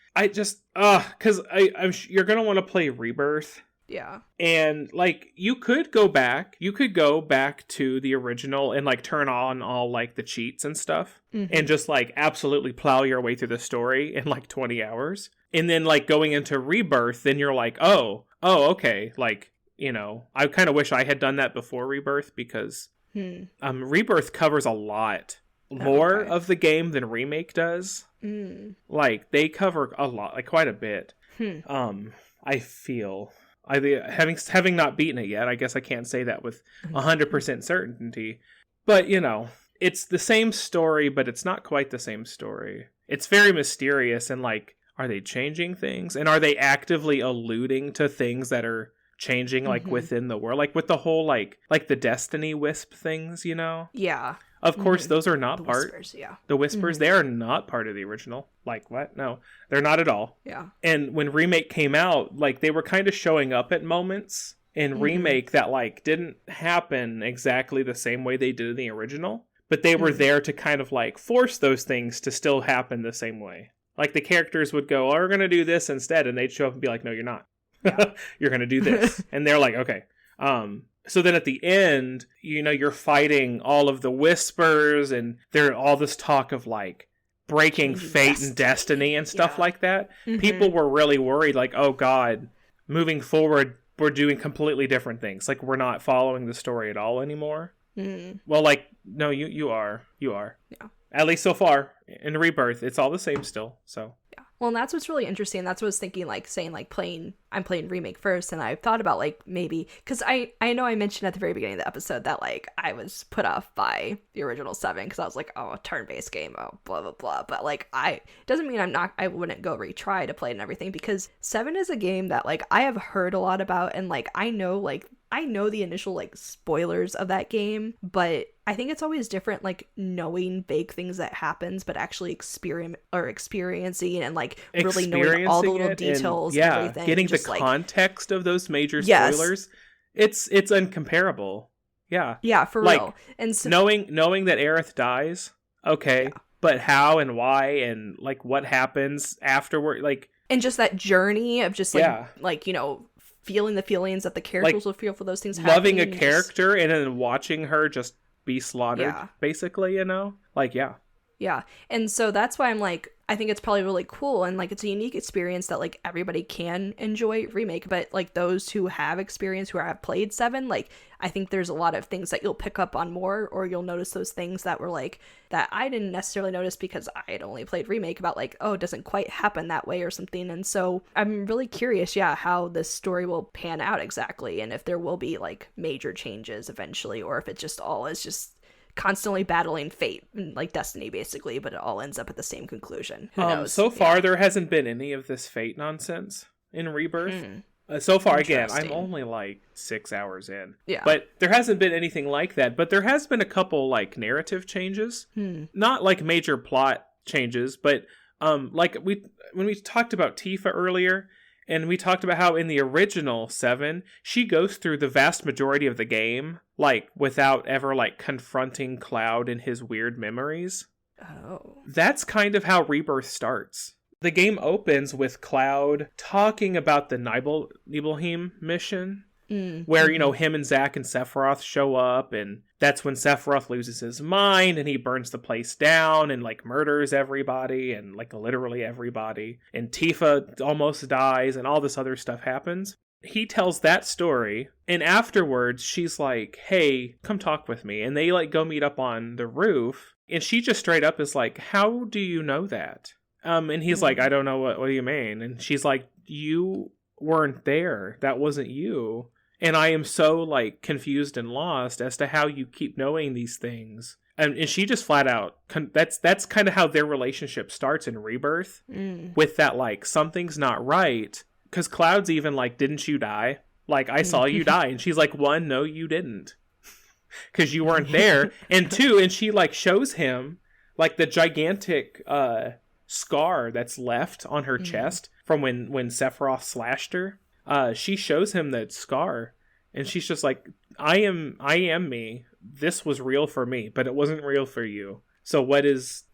you're gonna want to play Rebirth. Yeah. And like you could go back to the original and like turn on all like the cheats and stuff and just like absolutely plow your way through the story in like 20 hours. And then like going into Rebirth, then you're like, oh, okay. Like, you know, I kind of wish I had done that before Rebirth because Rebirth covers a lot more of the game than Remake does. Like they cover a lot, like quite a bit. I feel having not beaten it yet, I guess I can't say that with 100% certainty. But you know, it's the same story, but it's not quite the same story. It's very mysterious and like, are they changing things? And are they actively alluding to things that are changing like within the world? Like with the whole like the Destiny Wisp things, you know? Yeah. Of course, those are not Whispers, yeah. The Whispers, they are not part of the original. Like, what? No, they're not at all. Yeah. And when Remake came out, like, they were kind of showing up at moments in Remake that, like, didn't happen exactly the same way they did in the original. But they were there to kind of, like, force those things to still happen the same way. Like, the characters would go, oh, we're going to do this instead. And they'd show up and be like, no, you're not. Yeah. You're going to do this. And they're like, okay. So then at the end, you know, you're fighting all of the Whispers and there's all this talk of like breaking fate and destiny and stuff like that. People were really worried like, oh God, moving forward, we're doing completely different things. Like we're not following the story at all anymore. Well, like, no, you are. Yeah. At least so far in Rebirth, it's all the same still. So yeah. Well, and that's what's really interesting. That's what I was thinking, like saying like I'm playing Remake first, and I thought about like maybe because I know I mentioned at the very beginning of the episode that like I was put off by the original 7 because I was like, oh, a turn-based game, oh, blah blah blah. But like it doesn't mean I wouldn't go retry to play it and everything, because 7 is a game that like I have heard a lot about, and like I know the initial like spoilers of that game, but I think it's always different like knowing vague things that happens but actually experiencing and like really knowing all the little details and everything. Getting the context of those major spoilers. It's uncomparable. Yeah, for like, real. And so, knowing that Aerith dies, okay, but how and why and like what happens afterward, like And just that journey of just like, Yeah. like, you know, feeling the feelings that the characters Like, will feel for those things loving a happening, character and then watching her just be slaughtered, Yeah. basically, you know? Like, yeah. Yeah. And so that's why I'm like, I think it's probably really cool, and like it's a unique experience that like everybody can enjoy Remake, but like those who have experience, who have played 7, like I think there's a lot of things that you'll pick up on more, or you'll notice those things that were like that I didn't necessarily notice because I had only played Remake, about like, oh, it doesn't quite happen that way or something. And so I'm really curious, yeah, how this story will pan out exactly, and if there will be like major changes eventually, or if it just all is just constantly battling fate, like Destiny basically, but it all ends up at the same conclusion. Who knows? So far, there hasn't been any of this fate nonsense in Rebirth. So far, again, I'm only like 6 hours in. Yeah. But there hasn't been anything like that. But there has been a couple like narrative changes. Not like major plot changes, but like when we talked about Tifa earlier, and we talked about how in the original 7, she goes through the vast majority of the game, like, without ever, like, confronting Cloud and his weird memories. Oh. That's kind of how Rebirth starts. The game opens with Cloud talking about the Nibelheim mission, where, you know, him and Zack and Sephiroth show up, and that's when Sephiroth loses his mind, and he burns the place down, and, like, murders everybody, and, like, literally everybody, and Tifa almost dies, and all this other stuff happens. He tells that story, and afterwards, she's like, hey, come talk with me, and they, like, go meet up on the roof, and she just straight up is like, how do you know that? And he's like, I don't know, what do you mean? And she's like, you weren't there, that wasn't you. And I am so, like, confused and lost as to how you keep knowing these things. And she just flat out, that's kind of how their relationship starts in Rebirth. With that, like, something's not right. Because Cloud's even like, didn't you die? Like, I saw you die. And she's like, 1, no, you didn't. Because you weren't there. And 2, and she, like, shows him, like, the gigantic scar that's left on her chest from when Sephiroth slashed her. She shows him that scar, and she's just like, I am me. This was real for me, but it wasn't real for you. So what is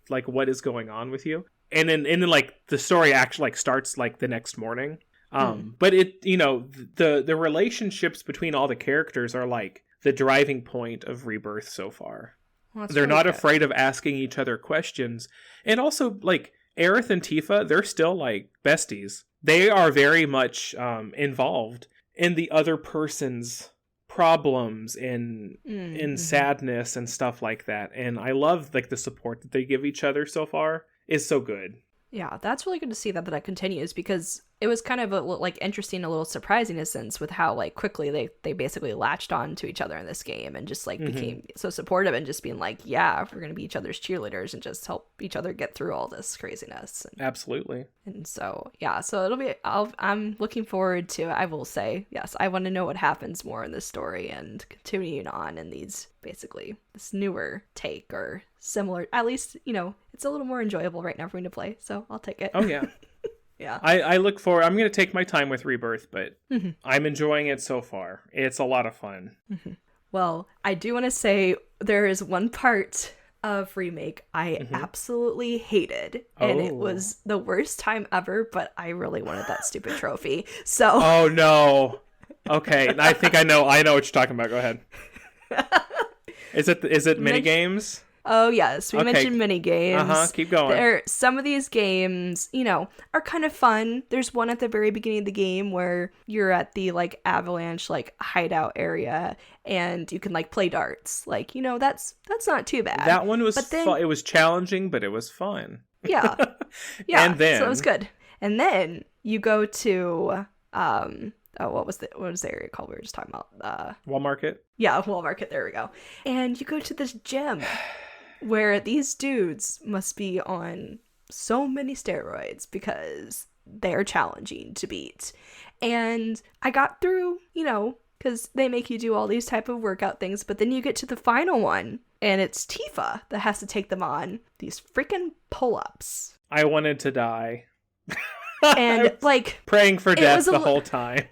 going on with you? And then like the story actually like starts like the next morning. But it, you know, the relationships between all the characters are like the driving point of Rebirth so far. Well, they're really not afraid of asking each other questions, and also like Aerith and Tifa, they're still like besties. They are very much involved in the other person's problems and in sadness and stuff like that. And I love like the support that they give each other so far is so good. Yeah, that's really good to see that continues, because it was kind of like interesting, a little surprising in a sense, with how like quickly they basically latched on to each other in this game and just like became so supportive and just being like, yeah, we're gonna be each other's cheerleaders and just help each other get through all this craziness. Absolutely. And so yeah, so it'll be. I'm looking forward to. I will say yes, I want to know what happens more in this story and continuing on in these basically this newer take or similar. At least, you know, it's a little more enjoyable right now for me to play, so I'll take it. Oh yeah. Yeah. I look forward. I'm going to take my time with Rebirth, but I'm enjoying it so far. It's a lot of fun. Well, I do want to say there is one part of Remake I absolutely hated, and it was the worst time ever, but I really wanted that stupid trophy. So. Oh no. Okay, I think I know what you're talking about. Go ahead. Is it mini games? Oh, yes. We mentioned mini games. Keep going. Some of these games, you know, are kind of fun. There's one at the very beginning of the game where you're at the, like, avalanche, like, hideout area, and you can, like, play darts. Like, you know, that's not too bad. That one was fun. It was challenging, but it was fun. Yeah. Yeah. And then... So it was good. And then you go to... what was the area called we were just talking about? Wall Market? Yeah, Wall Market. There we go. And you go to this gym where these dudes must be on so many steroids because they're challenging to beat. And I got through, you know, because they make you do all these type of workout things, but then you get to the final one, and it's Tifa that has to take them on. These freaking pull-ups. I wanted to die. And like praying for death the whole time.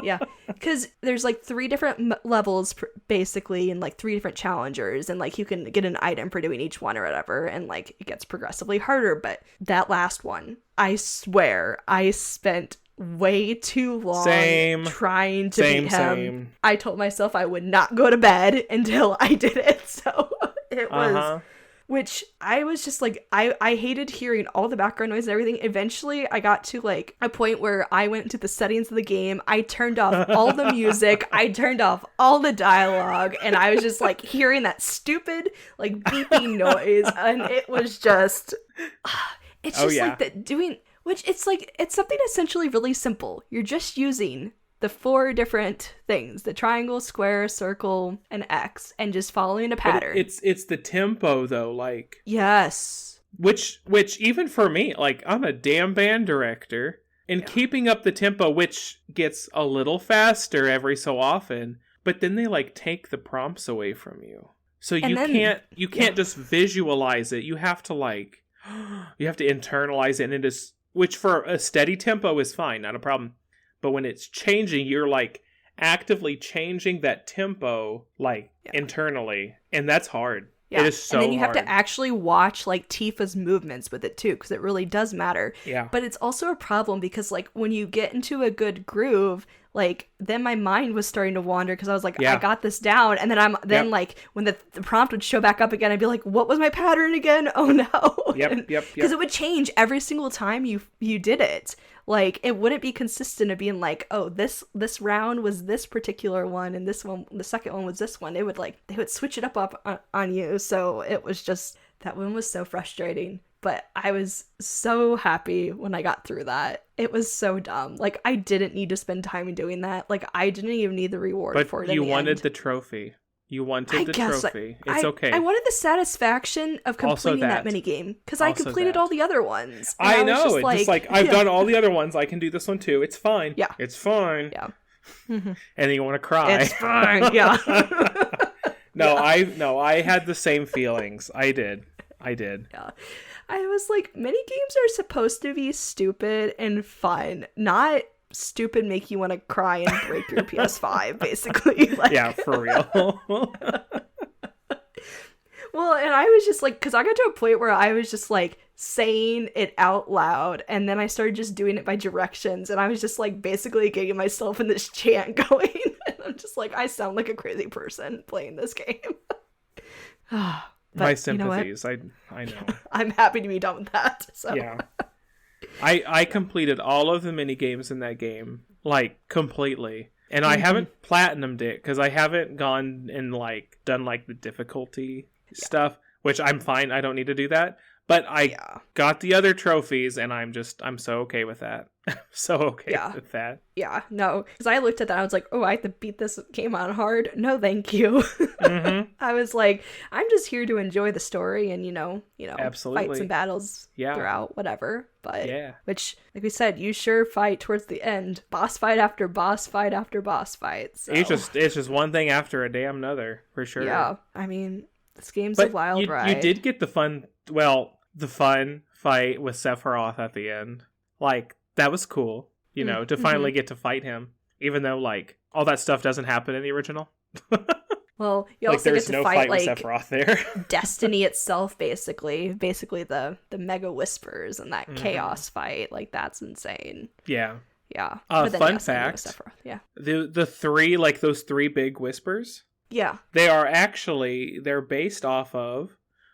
Yeah, because there's like 3 different levels basically, and like 3 different challengers, and like you can get an item for doing each one or whatever, and like it gets progressively harder. But that last one, I swear I spent way too long trying to beat him. I told myself I would not go to bed until I did it. So it was which I was just like, I hated hearing all the background noise and everything. Eventually I got to like a point where I went into the settings of the game, I turned off all the music, I turned off all the dialogue, and I was just like hearing that stupid like beeping noise, and it was just it's just like that doing, which it's like, it's something essentially really simple. You're just using the 4 different things, the triangle, square, circle, and X, and just following a pattern. But it's the tempo though, like, yes, which even for me, like, I'm a damn band director, and keeping up the tempo, which gets a little faster every so often, but then they like take the prompts away from you, so you can't just visualize it. You have to like you have to internalize it, and which for a steady tempo is fine, not a problem. But when it's changing, you're like actively changing that tempo like internally, and that's hard. Yeah. It is so hard. And then you have to actually watch like Tifa's movements with it too, because it really does matter. Yeah. But it's also a problem because like when you get into a good groove, like then my mind was starting to wander because I was like, I got this down, and then like when the prompt would show back up again, I'd be like, what was my pattern again? Oh no. Yep. Because it would change every single time you did it. Like it wouldn't be consistent of being like, oh, this round was this particular one, and this one, the second one was this one. They would switch it up on you. So it was just, that one was so frustrating. But I was so happy when I got through that. It was so dumb. Like I didn't need to spend time in doing that. Like I didn't even need the reward for it. But you wanted the trophy. You wanted the trophy. It's okay. I wanted the satisfaction of completing that minigame, because I completed all the other ones. I know. It's just like, I've done all the other ones. I can do this one too. It's fine. Yeah. It's fine. Yeah. And then you want to cry. It's fine. Yeah. I had the same feelings. I did. Yeah. I was like, minigames are supposed to be stupid and fun, not stupid make you want to cry and break your PS5, basically. Like, yeah, for real. Well, and I was just like, because I got to a point where I was just like saying it out loud, and then I started just doing it by directions, and I was just like basically getting myself in this chant going, and I'm just like, I sound like a crazy person playing this game. But, my sympathies. I know. I'm happy to be done with that. So. Yeah. I completed all of the mini games in that game, like, completely. And I haven't platinumed it, because I haven't gone and, like, done, like, the difficulty stuff, which I'm fine. I don't need to do that. But I got the other trophies, and I'm so okay with that. So okay with that. Yeah, no. Because I looked at that, and I was like, oh, I have to beat this game on hard? No, thank you. Mm-hmm. I was like, I'm just here to enjoy the story and, absolutely, fight some battles throughout, whatever. But, which, like we said, you sure fight towards the end. Boss fight after boss fight after boss fight. So. It's just one thing after a damn another, for sure. Yeah, I mean, this game's a wild ride. You did get the fun fight with Sephiroth at the end. Like, that was cool, to finally get to fight him, even though, like, all that stuff doesn't happen in the original. Well, you also get to fight like with Sephiroth there. Destiny itself, basically the Mega Whispers and that chaos fight. Like, that's insane. Yeah. Yeah. Fun fact. Yeah. The 3, like, those 3 big whispers. Yeah. They're based off of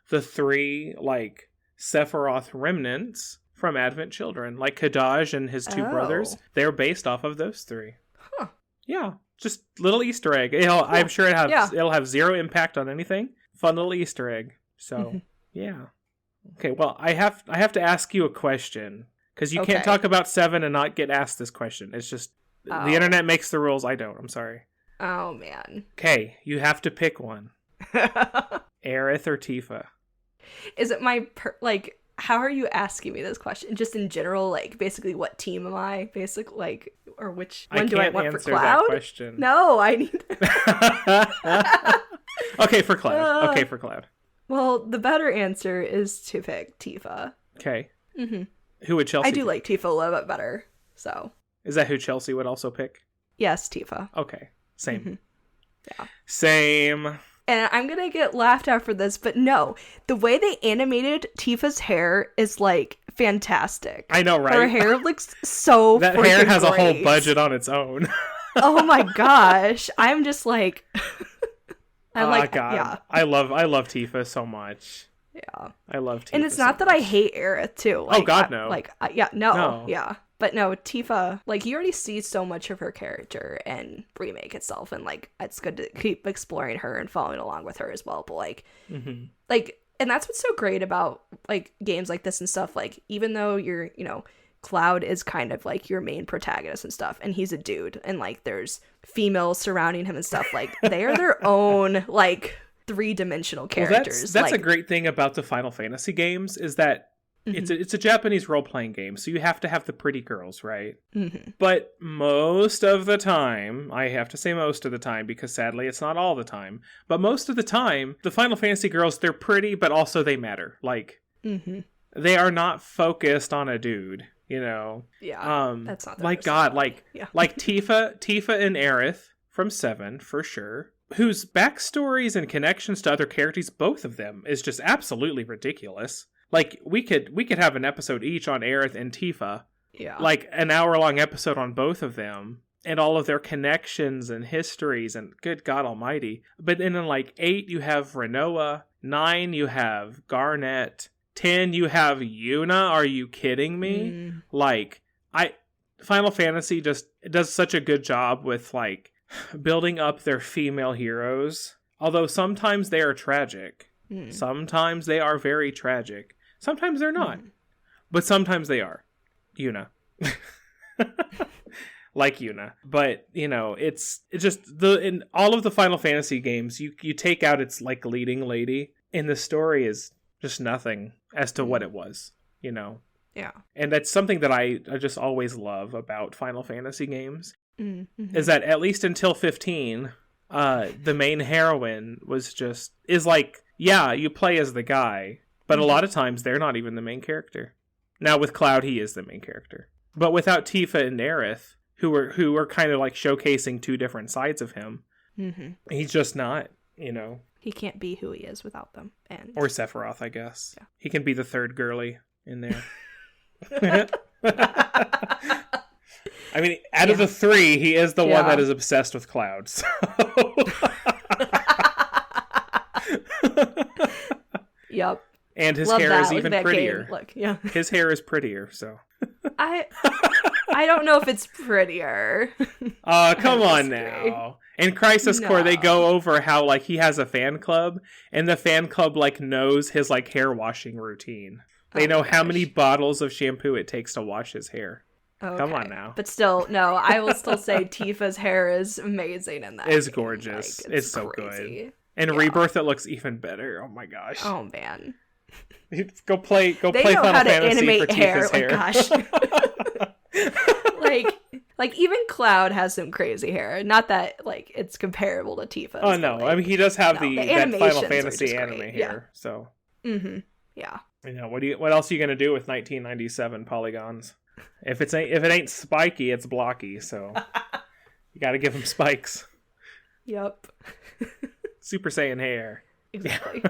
the 3, like, Sephiroth remnants from Advent Children, like Kadaj and his 2 brothers. They're based off of those 3. Huh. Yeah, just little Easter egg. I'm sure it'll have zero impact on anything. Fun little Easter egg. So yeah. Okay, well, I have to ask you a question, because you can't talk about 7 and not get asked this question. It's just the internet makes the rules. I don't. I'm sorry. Oh man. Okay, you have to pick one. Aerith or Tifa? Is it my how are you asking me this question? Just in general, like, basically, what team am I? Basically, like, or which one do I want for Cloud? That question. No, I need. Okay, for Cloud. Well, the better answer is to pick Tifa. Okay. Mm-hmm. Who would Chelsea I do pick? like Tifa a little bit better. So. Is that who Chelsea would also pick? Yes, Tifa. Okay. Same. Mm-hmm. Yeah. Same. And I'm gonna get laughed at for this, but no. The way they animated Tifa's hair is, like, fantastic. I know, right? Her hair looks so that freaking hair has great. a whole budget on its own. Oh my gosh. I'm just like... I'm like, God. yeah. I love Tifa so much. Yeah. I love Tifa. And it's not that I hate Aerith, too. Like, God, no. No. Yeah. But no, Tifa, like, you already see so much of her character in Remake itself, and, like, it's good to keep exploring her and following along with her as well. But, like, and that's what's so great about, like, games like this and stuff. Like, even though you're, Cloud is kind of, like, your main protagonist and stuff, and he's a dude, and, like, there's females surrounding him and stuff. Like, they are their own, like, three-dimensional characters. That's a great thing about the Final Fantasy games, is that it's a Japanese role-playing game, so you have to have the pretty girls, right? But most of the time, I have to say most of the time, because sadly it's not all the time, but most of the time, the Final Fantasy girls, they're pretty, but also they matter. Like, they are not focused on a dude, Yeah, that's not like God, like Tifa and Aerith from 7, for sure, whose backstories and connections to other characters, both of them, is just absolutely ridiculous. Like, we could have an episode each on Aerith and Tifa. Yeah. Like, an hour-long episode on both of them. And all of their connections and histories, and good God almighty. But then in, like, 8, you have Renoa. 9, you have Garnet. 10, you have Yuna. Are you kidding me? Like, Final Fantasy just does such a good job with, like, building up their female heroes. Although sometimes they are tragic. Sometimes they are very tragic. Sometimes they're not. But sometimes they are. Yuna. Like Yuna. But, it's just in all of the Final Fantasy games, you take out its, like, leading lady, and the story is just nothing as to what it was, Yeah. And that's something that I just always love about Final Fantasy games, is that at least until 15, the main heroine is like, yeah, you play as the guy, but a lot of times they're not even the main character. Now with Cloud, he is the main character. But without Tifa and Aerith, who were kind of like showcasing two different sides of him, he's just not, He can't be who he is without them. Or Sephiroth, I guess. Yeah. He can be the third girly in there. I mean, out of the three, he is the one that is obsessed with Cloud. So. Yep. And his hair is even prettier. Look, yeah. His hair is prettier, so. I don't know if it's prettier. Come on now. In Crisis Core, they go over how, like, he has a fan club, and the fan club, like, knows his, like, hair washing routine. They know how many bottles of shampoo it takes to wash his hair. Okay. Come on now. But still, no, I will still say Tifa's hair is amazing in that. It's gorgeous. Like, it's so crazy. Good. And Rebirth, it looks even better. Oh my gosh. Oh man. Go play Final Fantasy for Tifa's hair. Like even Cloud has some crazy hair. Not that like it's comparable to Tifa's. Oh no, like, I mean he does have that Final Fantasy anime great. hair. So. Yeah. What else are you gonna do with 1997 polygons? If it ain't spiky, it's blocky. So you got to give him spikes. Yep. Super Saiyan hair. Exactly.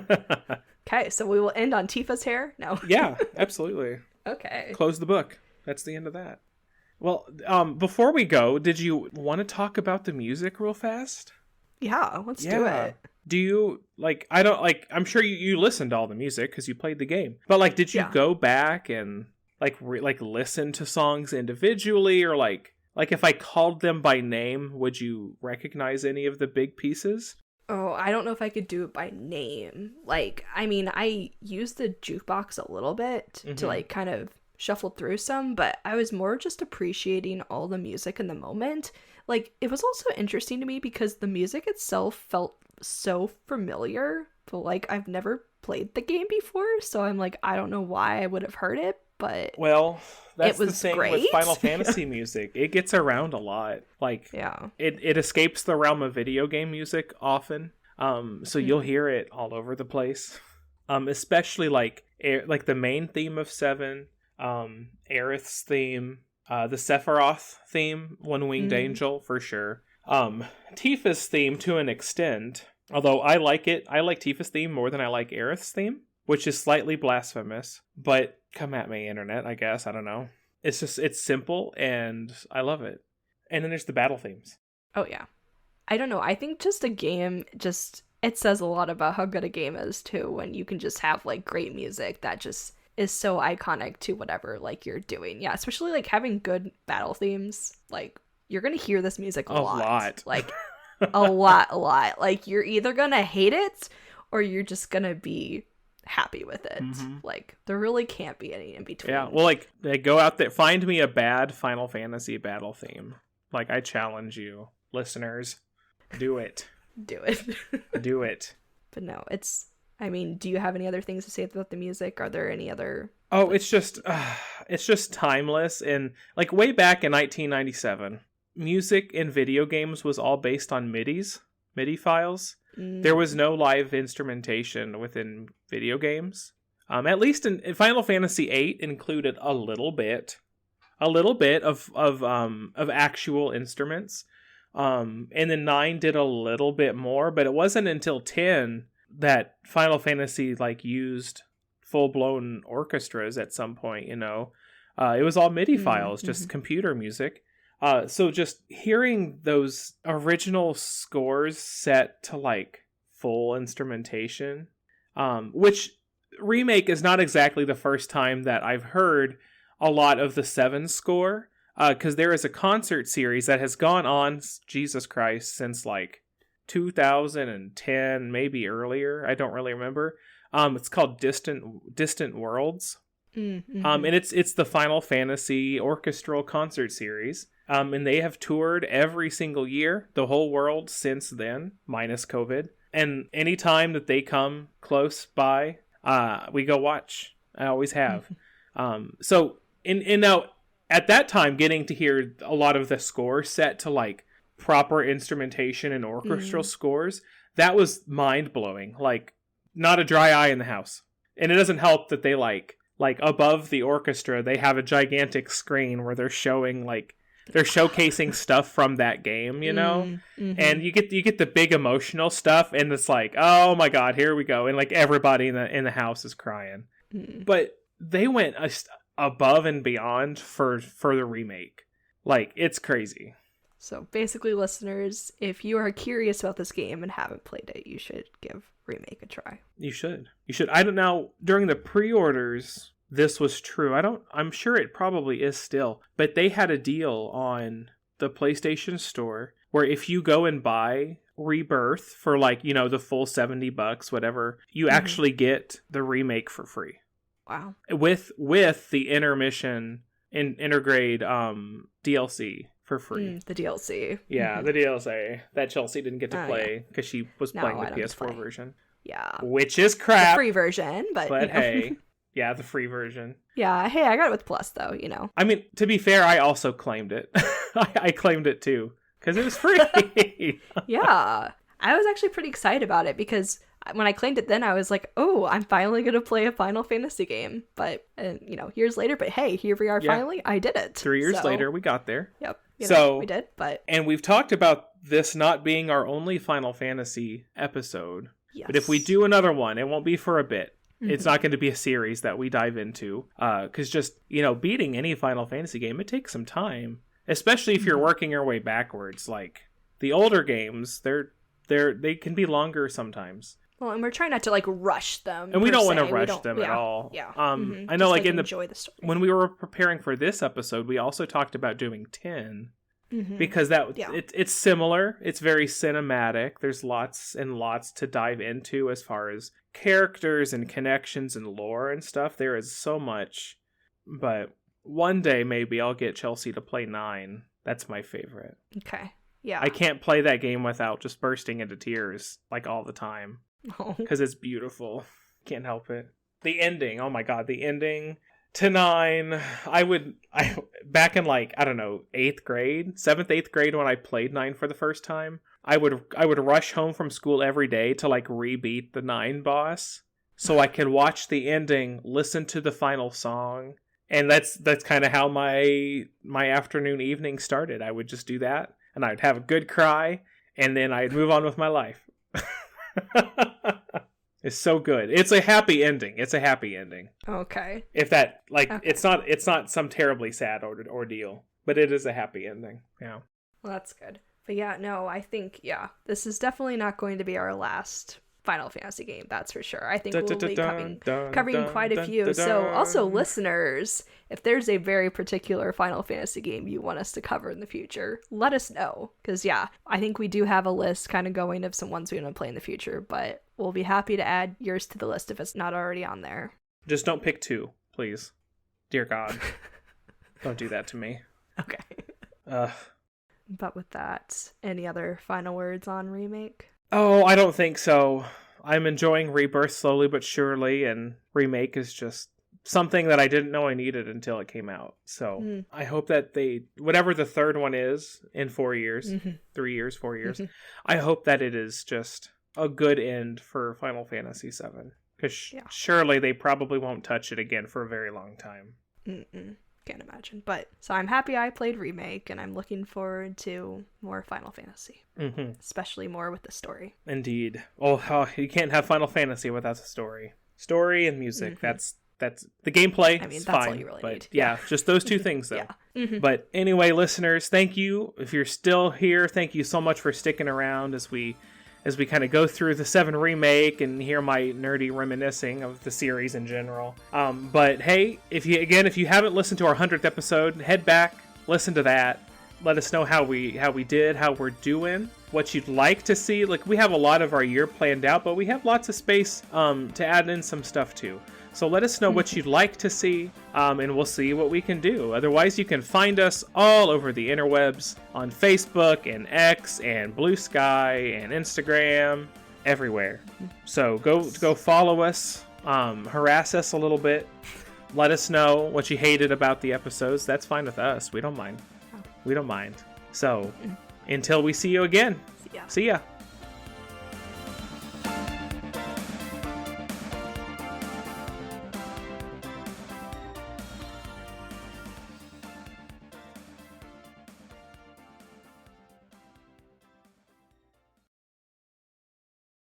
Okay, so we will end on Tifa's hair? No. Yeah, absolutely. Okay. Close the book. That's the end of that. Well, before we go, did you want to talk about the music real fast? Yeah, let's do it. Do you, like, I'm sure you listened to all the music because you played the game. But, like, did you go back and, like, listen to songs individually? Or, like if I called them by name, would you recognize any of the big pieces? Oh, I don't know if I could do it by name. Like, I mean, I used the jukebox a little bit to, like, kind of shuffle through some, but I was more just appreciating all the music in the moment. Like, it was also interesting to me because the music itself felt so familiar, but, like, I've never played the game before, so I'm like, I don't know why I would have heard it, but... Well, that's it was the thing great. with Final Fantasy music. It gets around a lot. Like, it escapes the realm of video game music often. So you'll hear it all over the place. Especially like the main theme of 7. Aerith's theme, the Sephiroth theme, One Winged Angel for sure. Tifa's theme to an extent, although I like it. I like Tifa's theme more than I like Aerith's theme, which is slightly blasphemous, but come at me, internet, I guess. I don't know. It's simple and I love it. And then there's the battle themes. Oh yeah. I don't know. I think just a game it says a lot about how good a game is too when you can just have like great music that just is so iconic to whatever like you're doing. Yeah, especially like having good battle themes. Like you're going to hear this music a lot. Like a lot. Like you're either going to hate it or you're just going to be happy with it. Like there really can't be any in between. Yeah, well, like go out there, find me a bad Final Fantasy battle theme. Like I challenge you, listeners, do it. Do it. Do it. But no, I mean, do you have any other things to say about the music? Are there any other? Oh, it's just timeless. And like way back in 1997, music in video games was all based on MIDI files. There was no live instrumentation within video games. At least in Final Fantasy VIII included a little bit of actual instruments. And then 9 did a little bit more, but it wasn't until 10 that Final Fantasy like used full-blown orchestras at some point, you know. It was all MIDI files, just computer music. So just hearing those original scores set to like full instrumentation, which Remake is not exactly the first time that I've heard a lot of the 7 score, because there is a concert series that has gone on, Jesus Christ, since like 2010, maybe earlier. I don't really remember. It's called Distant Worlds. And it's the Final Fantasy orchestral concert series. And they have toured every single year, the whole world since then, minus COVID. And anytime that they come close by, we go watch. I always have. So now at that time, getting to hear a lot of the score set to like proper instrumentation and orchestral scores, that was mind blowing. Like not a dry eye in the house. And it doesn't help that they like above the orchestra, they have a gigantic screen where they're showcasing stuff from that game, you know? And you get the big emotional stuff, and it's like, oh my god, here we go. And like everybody in the house is crying. But they went above and beyond for the remake. Like, it's crazy. So basically, listeners, if you are curious about this game and haven't played it, you should give Remake a try. You should. I don't know, during the pre-orders, this was true. I'm sure it probably is still, but they had a deal on the PlayStation Store where if you go and buy Rebirth for like, you know, the full $70, whatever, you actually get the remake for free. Wow. With the intermission and intergrade DLC for free. The DLC. Yeah, the DLC that Chelsea didn't get to play because she was playing the PS4 version. Yeah. Which is crap. The free version, but you know. Hey. Yeah, the free version. Yeah, hey, I got it with Plus, though, you know. I mean, to be fair, I also claimed it. I claimed it, too, because it was free. Yeah, I was actually pretty excited about it, because when I claimed it then, I was like, oh, I'm finally going to play a Final Fantasy game. But, you know, years later, but hey, here we are finally. I did it. 3 years later, we got there. Yep. So we did, but... And we've talked about this not being our only Final Fantasy episode. Yes. But if we do another one, it won't be for a bit. It's not going to be a series that we dive into, because just, you know, beating any Final Fantasy game, it takes some time, especially if you're working your way backwards. Like the older games, they can be longer sometimes. Well, and we're trying not to like rush them, and we don't want to rush them at all. Yeah. I know, just, like enjoy the story. When we were preparing for this episode, we also talked about doing 10. Because it's similar. It's very cinematic. There's lots and lots to dive into as far as characters and connections and lore and stuff. There is so much. But one day maybe I'll get Chelsea to play 9. That's my favorite. Okay. Yeah. I can't play that game without just bursting into tears like all the time. Because it's beautiful. Can't help it. The ending. Oh my god, the ending to 9, I back in like, I don't know, 8th grade, 7th, 8th grade, when I played 9 for the first time, I would rush home from school every day to like rebeat the 9 boss so I could watch the ending, listen to the final song, And that's kind of how my afternoon evening started. I would just do that, and I'd have a good cry, and then I'd move on with my life. It's so good. It's a happy ending. Okay. If that, like, okay. It's not some terribly sad ordeal, but it is a happy ending. Yeah. Well, that's good. But yeah, no, I think, this is definitely not going to be our last Final Fantasy game, that's for sure. I think we'll be covering quite a few. So also, listeners, if there's a very particular Final Fantasy game you want us to cover in the future, let us know. Because I think we do have a list kind of going of some ones we want to play in the future, but we'll be happy to add yours to the list if it's not already on there. Just don't pick 2, please. Dear God. Don't do that to me. Okay. But with that, any other final words on Remake? Oh, I don't think so. I'm enjoying Rebirth slowly but surely, and Remake is just something that I didn't know I needed until it came out. So I hope that whatever the third one is in 4 years, 3 years, 4 years, I hope that it is just a good end for Final Fantasy VII. Because surely they probably won't touch it again for a very long time. Can't imagine. But so I'm happy I played Remake, and I'm looking forward to more Final Fantasy, especially more with the story. Indeed. Oh, you can't have Final Fantasy without a story and music. That's the gameplay. I mean, that's fine, all you really need. Yeah, just those 2 things though. But anyway, listeners, thank you. If you're still here, thank you so much for sticking around as we kind of go through the 7 Remake and hear my nerdy reminiscing of the series in general. But hey, if you haven't listened to our 100th episode, head back, listen to that. Let us know how we did, how we're doing, what you'd like to see. Like, we have a lot of our year planned out, but we have lots of space to add in some stuff too. So let us know what you'd like to see, and we'll see what we can do. Otherwise, you can find us all over the interwebs on Facebook and X and Blue Sky and Instagram, everywhere. So go follow us, harass us a little bit. Let us know what you hated about the episodes. That's fine with us. We don't mind. We don't mind. So until we see you again, see ya.